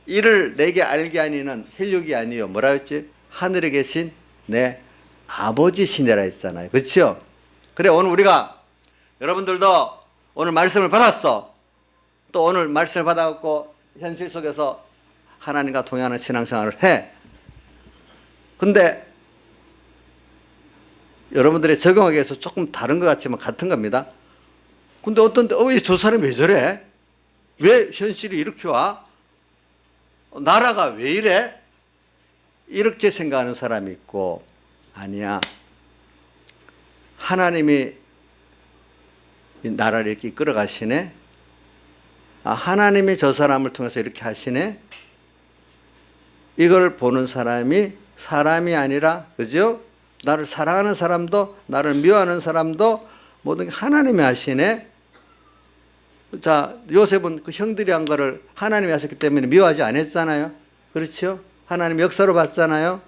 이를 내게 알게 하니는 혈육이 아니요 뭐라 했지? 하늘에 계신 내 아버지시니라 했잖아요. 그렇죠? 그래, 오늘 우리가 여러분들도 오늘 말씀을 받았어. 또 오늘 말씀을 받아갖고 현실 속에서 하나님과 동행하는 신앙생활을 해. 근데 여러분들이 적용하기 위해서 조금 다른 것 같지만 같은 겁니다. 근데 어떤 때 저 사람이 왜 저래? 왜 현실이 이렇게 와? 나라가 왜 이래? 이렇게 생각하는 사람이 있고, 아니야, 하나님이 이 나라를 이렇게 이끌어 가시네. 하나님이 저 사람을 통해서 이렇게 하시네. 이걸 보는 사람이 사람이 아니라, 그죠? 나를 사랑하는 사람도 나를 미워하는 사람도 모든 게 하나님이 하시네. 자, 요셉은 그 형들이 한 거를 하나님이 하셨기 때문에 미워하지 않았잖아요. 그렇죠? 하나님 역사로 봤잖아요.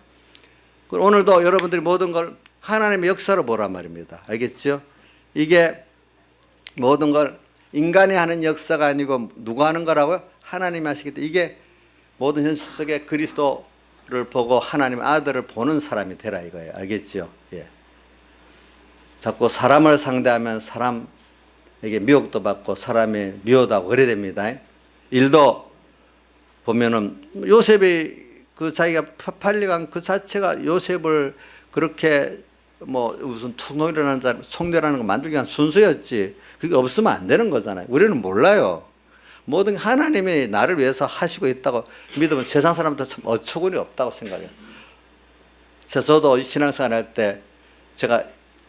오늘도 여러분들이 모든 걸 하나님의 역사로 보란 말입니다. 알겠죠? 이게 모든 걸 인간이 하는 역사가 아니고 누가 하는 거라고요? 하나님이 하시기 때문에 이게 모든 현실 속에 그리스도를 보고 하나님의 아들을 보는 사람이 되라 이거예요. 알겠죠? 예. 자꾸 사람을 상대하면 사람에게 미혹도 받고 사람이 미워하고 그래야 됩니다. 일도 보면은 요셉이 그 자기가 팔려간 그 자체가 요셉을 그렇게 뭐 무슨 투노이라는 사람, 속내라는 거 만들기 위한 순서였지. 그게 없으면 안 되는 거잖아요. 우리는 몰라요. 모든 하나님이 나를 위해서 하시고 있다고 믿으면 세상 사람들 참 어처구니 없다고 생각해요. 저도 신앙생활 할 때 제가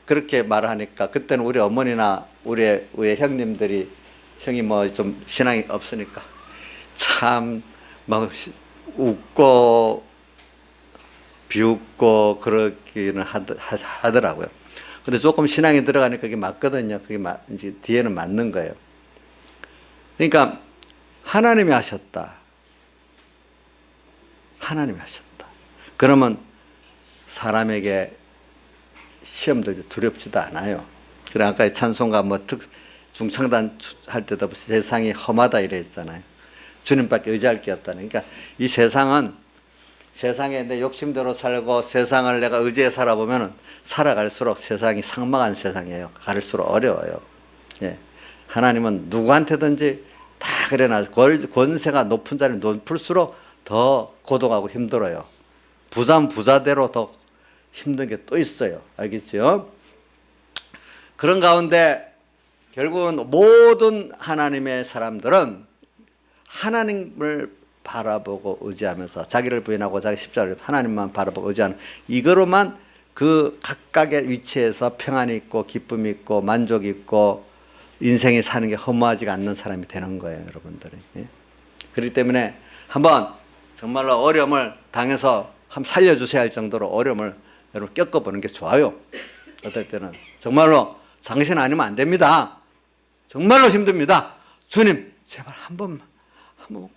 그렇게 말을 하니까 그때는 우리 어머니나 우리 형님들이, 형이 뭐 좀 신앙이 없으니까 참 막 웃고 비웃고 그러기는 하더라고요. 근데 조금 신앙이 들어가니까 그게 맞거든요. 그게 이제 뒤에는 맞는 거예요. 그러니까 하나님이 하셨다. 하나님이 하셨다. 그러면 사람에게 시험 들지 두렵지도 않아요. 그래, 아까 찬송가 중창단 할 때도 세상이 험하다 이랬잖아요. 주님밖에 의지할 게 없다는. 그러니까 이 세상은, 세상에 내 욕심대로 살고 세상을 내가 의지해 살아보면 살아갈수록 세상이 상막한 세상이에요. 갈수록 어려워요. 예. 하나님은 누구한테든지 다 그래놔. 권세가 높은 자리 높을수록 더 고독하고 힘들어요. 부자는 부자대로 더 힘든 게 또 있어요. 알겠죠? 그런 가운데 결국은 모든 하나님의 사람들은 하나님을 바라보고 의지하면서 자기를 부인하고 자기 십자가를 하나님만 바라보고 의지하는, 이거로만 그 각각의 위치에서 평안이 있고 기쁨이 있고 만족이 있고 인생이 사는 게 허무하지가 않는 사람이 되는 거예요, 여러분들이. 예? 그렇기 때문에 한번 정말로 어려움을 당해서 한번 살려주셔야 할 정도로 어려움을 여러분 겪어보는 게 좋아요. 어떨 때는 정말로 당신 아니면 안 됩니다. 정말로 힘듭니다. 주님 제발 한번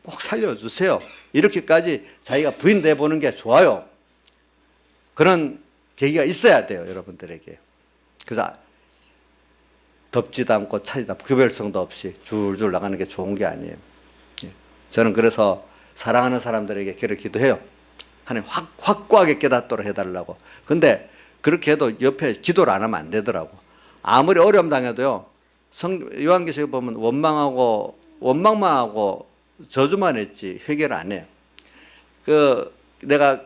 꼭 살려주세요. 이렇게까지 자기가 부인돼 보는 게 좋아요. 그런 계기가 있어야 돼요, 여러분들에게. 그래서 덥지도 않고 차지도 않고 구별성도 없이 줄줄 나가는 게 좋은 게 아니에요. 저는 그래서 사랑하는 사람들에게 그렇게 기도해요. 하나님 확고하게 깨닫도록 해달라고. 근데 그렇게 해도 옆에 기도를 안 하면 안 되더라고. 아무리 어려움 당해도요, 요한계시록에 보면 원망만 하고 저주만 했지 회개를 안 해요. 내가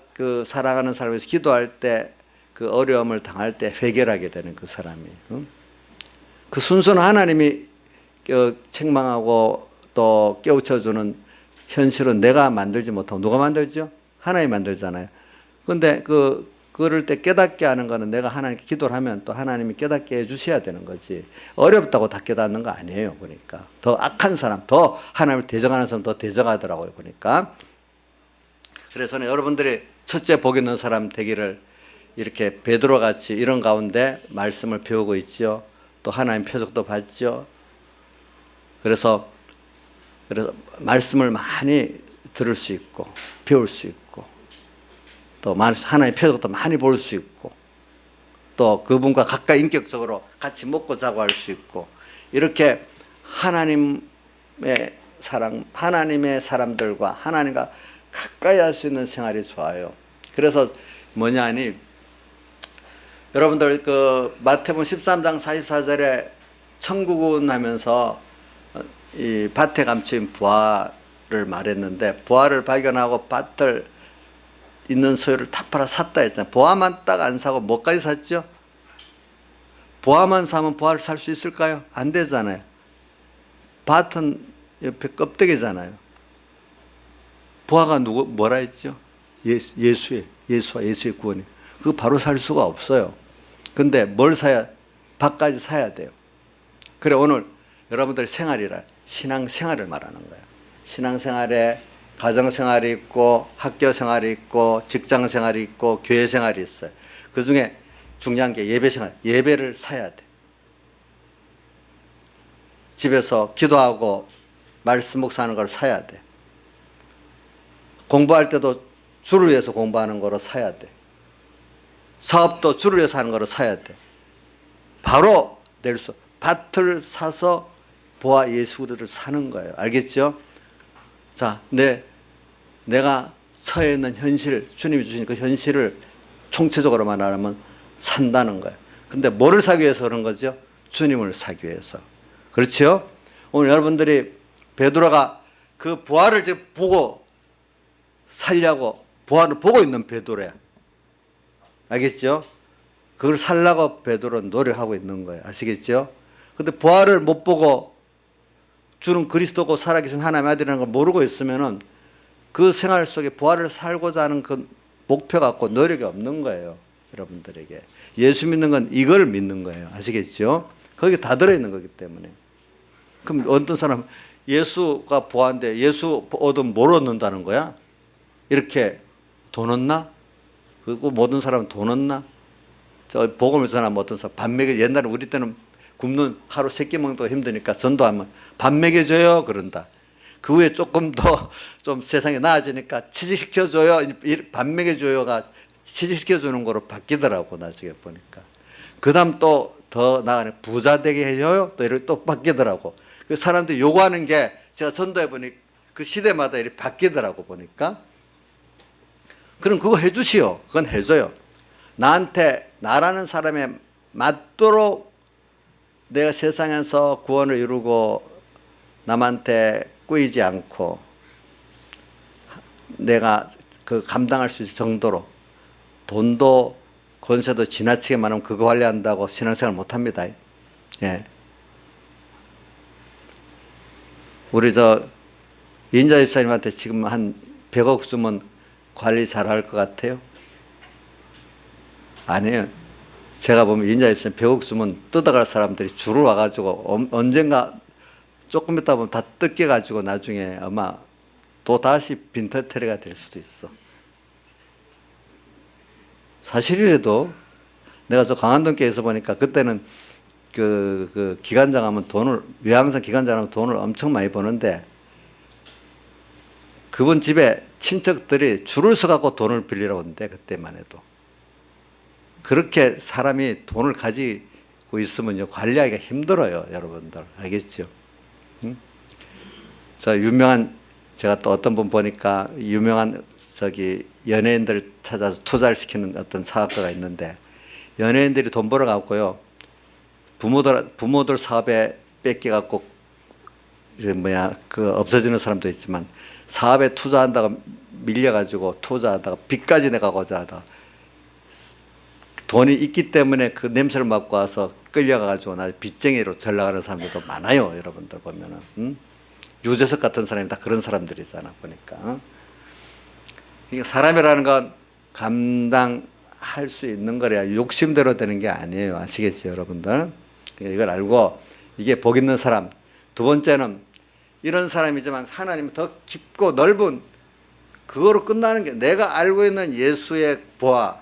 사랑하는 사람에서 기도할 때 그 어려움을 당할 때 회개를 하게 되는 그 사람이. 그 순수는 하나님이 책망하고 또 깨우쳐주는 현실은 내가 만들지 못하고 누가 만들죠? 하나님이 만들잖아요. 근데 그럴 때 깨닫게 하는 거는 내가 하나님께 기도를 하면 또 하나님이 깨닫게 해주셔야 되는 거지. 어렵다고 다 깨닫는 거 아니에요. 보니까 더 악한 사람, 더 하나님을 대적하는 사람 더 대적하더라고요. 보니까. 그래서 저는 여러분들이 첫째 복 있는 사람 되기를, 이렇게 베드로 같이 이런 가운데 말씀을 배우고 있죠. 또 하나님 표적도 받죠. 그래서 말씀을 많이 들을 수 있고 배울 수 있고 또 하나님의 표적도 많이 볼 수 있고 또 그분과 가까이 인격적으로 같이 먹고 자고 할 수 있고, 이렇게 하나님의 사람들과 하나님과 가까이 할 수 있는 생활이 좋아요. 그래서 뭐냐 하니, 여러분들 그 마태복음 13장 44절에 천국은 하면서 이 밭에 감춘 부화를 말했는데, 부화를 발견하고 밭을 있는 소유를 다 팔아 샀다 했잖아요. 부화만 딱 안 사고 뭐까지 샀죠? 부화만 사면 부화를 살 수 있을까요? 안 되잖아요. 밭은 옆에 껍데기잖아요. 부화가 뭐라 했죠? 예수와 예수의 구원이. 그거 바로 살 수가 없어요. 근데 뭘 사야, 밭까지 사야 돼요. 그래, 오늘 여러분들의 생활이라 신앙생활을 말하는 거예요. 신앙생활에 가정생활이 있고 학교생활이 있고 직장생활이 있고 교회생활이 있어요. 그 중에 중요한 게 예배생활. 예배를 사야 돼. 집에서 기도하고 말씀 묵상하는 걸 사야 돼. 공부할 때도 주를 위해서 공부하는 거로 사야 돼. 사업도 주를 위해서 하는 거로 사야 돼. 바로 낼 수, 밭을 사서 부와 예수를 사는 거예요. 알겠죠? 자, 내가 처해 있는 현실, 주님이 주신 그 현실을 총체적으로 말하면 산다는 거예요. 근데 뭐를 사기 위해서 그런 거죠? 주님을 사기 위해서. 그렇죠? 오늘 여러분들이 베드로가 그 부활을 지금 보고 살려고, 부활을 보고 있는 베드로야. 알겠죠? 그걸 살려고 베드로는 노력하고 있는 거예요. 아시겠죠? 근데 부활을 못 보고 주는 그리스도고 살아계신 하나님의 아들이라는 걸 모르고 있으면은 그 생활 속에 부활을 살고자 하는 그 목표 갖고 노력이 없는 거예요. 여러분들에게. 예수 믿는 건 이걸 믿는 거예요. 아시겠죠? 거기 다 들어있는 거기 때문에. 그럼 어떤 사람, 예수가 부활인데 예수 얻으면 뭘 얻는다는 거야? 이렇게 돈 얻나? 그리고 모든 사람은 돈 얻나? 저 복음을 전하면 어떤 사람 밥 먹여, 옛날에 우리 때는 굶는 하루 3끼 먹는 거 힘드니까 전도하면 밥 먹여줘요 그런다. 그 후에 조금 더 좀 세상이 나아지니까 취직시켜줘요, 밥 먹여줘요가 취직시켜주는 거로 바뀌더라고. 나중에 보니까. 그 다음 또 더 나아가는 부자 되게 해줘요, 또 이렇게 또 바뀌더라고. 그 사람들이 요구하는 게 제가 전도해 보니 그 시대마다 이렇게 바뀌더라고. 보니까. 그럼 그거 해주시오. 그건 해줘요. 나라는 사람에 맞도록 내가 세상에서 구원을 이루고 남한테 꾸이지 않고 내가 그 감당할 수 있을 정도로, 돈도 권세도 지나치게 많으면 그거 관리한다고 신앙생활 못합니다. 예. 우리 인자 집사님한테 지금 한 100억 주면 관리 잘할 것 같아요? 아니에요. 제가 보면 인자 집사님 100억 주면 뜯어갈 사람들이 줄을 와가지고 언젠가 조금 있다 보면 다 뜯겨가지고 나중에 아마 또 다시 빈털터리가 될 수도 있어. 사실이라도 내가 저 강안동교회에서 보니까 그때는 그 기관장 하면 외항선 기관장 하면 돈을 엄청 많이 버는데 그분 집에 친척들이 줄을 서갖고 돈을 빌리라고 하는데, 그때만 해도. 그렇게 사람이 돈을 가지고 있으면요, 관리하기가 힘들어요. 여러분들. 알겠죠? 응? 제가 또 어떤 분 보니까 유명한 연예인들 찾아서 투자를 시키는 어떤 사업가가 있는데, 연예인들이 돈 벌어갖고요, 부모들 사업에 뺏겨갖고, 없어지는 사람도 있지만, 사업에 투자한다고 밀려가지고 투자하다가 빚까지 내가고자 하다가 돈이 있기 때문에 그 냄새를 맡고 와서 끌려가가지고 나 빚쟁이로 전락하는 사람들도 많아요. 여러분들 보면은. 응? 유재석 같은 사람이 다 그런 사람들이잖아, 보니까. 그러니까 사람이라는 건 감당할 할 수 있는 거래요. 욕심대로 되는 게 아니에요. 아시겠죠, 여러분들? 이걸 알고 이게 복 있는 사람. 두 번째는 이런 사람이지만 하나님은 더 깊고 넓은 그거로 끝나는 게 내가 알고 있는 예수의 보아,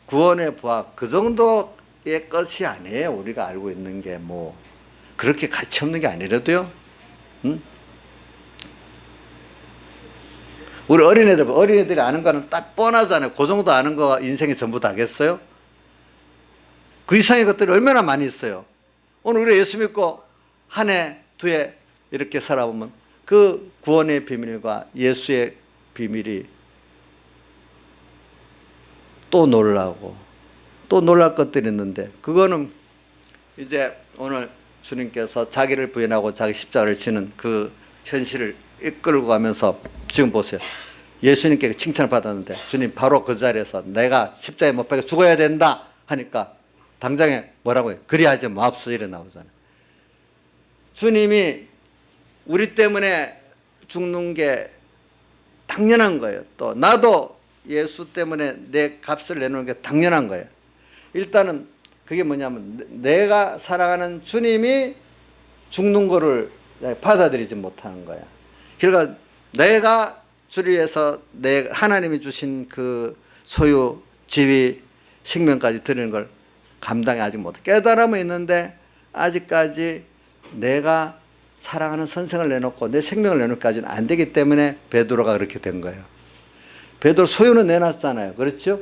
구원의 보아 그 정도의 것이 아니에요. 우리가 알고 있는 게 뭐 그렇게 가치 없는 게 아니라도요. 응? 우리 어린애들이 아는 거는 딱 뻔하잖아요. 그 정도 아는 거 인생이 전부 다겠어요? 그 이상의 것들이 얼마나 많이 있어요. 오늘 우리 예수 믿고 한 해, 두 해 이렇게 살아보면 그 구원의 비밀과 예수의 비밀이 또 놀라고 또 놀랄 것들이 있는데 그거는 이제 오늘 주님께서 자기를 부인하고 자기 십자가를 지는 그 현실을 이끌고 가면서 지금 보세요. 예수님께 칭찬을 받았는데 주님 바로 그 자리에서 내가 십자가에 못 박혀 죽어야 된다 하니까 당장에 뭐라고 해요? 그리하지 마옵소서 이래 나오잖아요. 주님이 우리 때문에 죽는 게 당연한 거예요. 또 나도 예수 때문에 내 값을 내놓는 게 당연한 거예요. 일단은 그게 뭐냐면 내가 사랑하는 주님이 죽는 거를 받아들이지 못하는 거야. 그러니까 내가 주를 위해서 내 하나님이 주신 그 소유, 지위, 생명까지 드리는 걸 감당이 아직 못해. 깨달음은 있는데 아직까지 내가 사랑하는 선생을 내놓고 내 생명을 내놓기까지는 안 되기 때문에 베드로가 그렇게 된 거예요. 베드로 소유는 내놨잖아요. 그렇죠?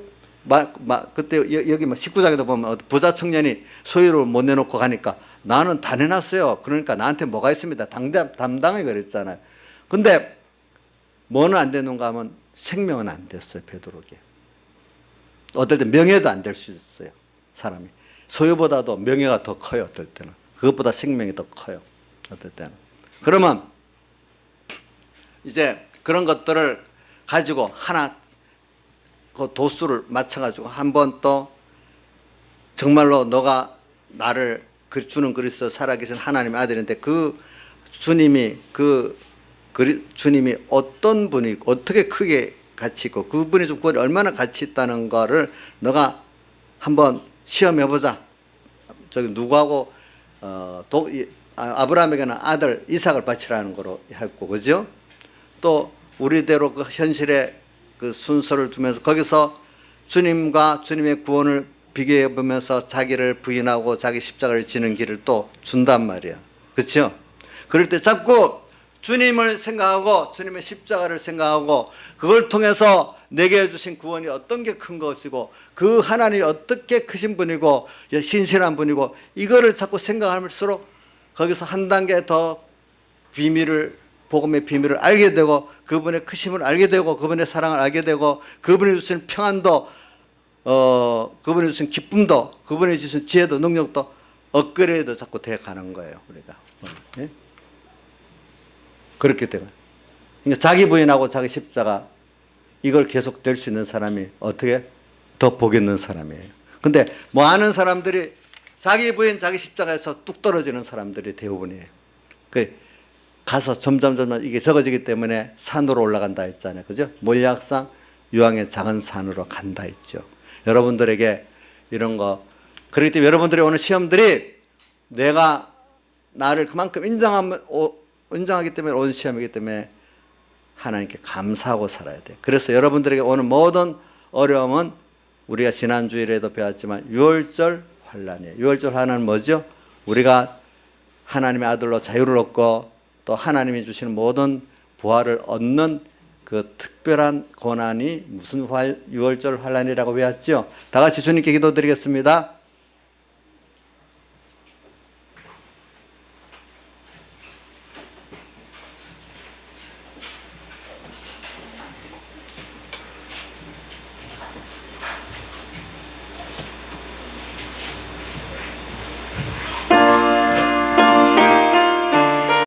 그때 여기 19장에도 보면 부자 청년이 소유를 못 내놓고 가니까 나는 다 내놨어요. 그러니까 나한테 뭐가 있습니다. 담당이 그랬잖아요. 근데 뭐는 안 되는가 하면 생명은 안 됐어요. 베드로에게. 어떨 때 명예도 안 될 수 있어요. 사람이. 소유보다도 명예가 더 커요. 어떨 때는. 그것보다 생명이 더 커요. 어떨 때는. 그러면 이제 그런 것들을 가지고 하나 그 도수를 맞춰가지고 한번 또 정말로 너가 나를 주는 그리스도 살아계신 하나님의 아들인데 그 주님이 주님이 어떤 분이 어떻게 크게 가치 있고 그분이 좀 구원이 얼마나 가치 있다는 거를 너가 한번 시험해보자. 저기 누구하고 아브라함에게는 아들 이삭을 바치라는 거로 했고, 그죠? 또 우리대로 그 현실의 그 순서를 두면서 거기서 주님과 주님의 구원을 비교해 보면서 자기를 부인하고 자기 십자가를 지는 길을 또 준단 말이야. 그렇죠? 그럴 때 자꾸 주님을 생각하고 주님의 십자가를 생각하고 그걸 통해서 내게 주신 구원이 어떤 게 큰 것이고 그 하나님이 어떻게 크신 분이고 신실한 분이고 이거를 자꾸 생각할수록 거기서 한 단계 더 복음의 비밀을 알게 되고 그분의 크심을 알게 되고 그분의 사랑을 알게 되고 그분이 주신 평안도 그분이 주신 기쁨도 그분이 주신 지혜도 능력도 업그레이드 자꾸 돼 가는 거예요. 우리가. 네? 그렇게 되고 그러니까 자기 부인하고 자기 십자가 이걸 계속 될 수 있는 사람이 어떻게 더 복 있는 사람이에요. 근데 뭐 아는 사람들이 자기 부인 자기 십자가에서 뚝 떨어지는 사람들이 대부분이에요. 가서 점점 이게 적어지기 때문에 산으로 올라간다 했잖아요. 그죠? 몰약산 유황의 작은 산으로 간다 했죠. 여러분들에게 이런 거 그렇기 때문에 여러분들이 오는 시험들이 내가 나를 그만큼 인정하기 때문에 온 시험이기 때문에 하나님께 감사하고 살아야 돼요. 그래서 여러분들에게 오는 모든 어려움은 우리가 지난 주일에도 배웠지만 유월절 환난이에요. 유월절 환난은 뭐죠? 우리가 하나님의 아들로 자유를 얻고 또 하나님이 주시는 모든 부활을 얻는 그 특별한 고난이 무슨 유월절 환난이라고 배웠죠? 다 같이 주님께 기도드리겠습니다.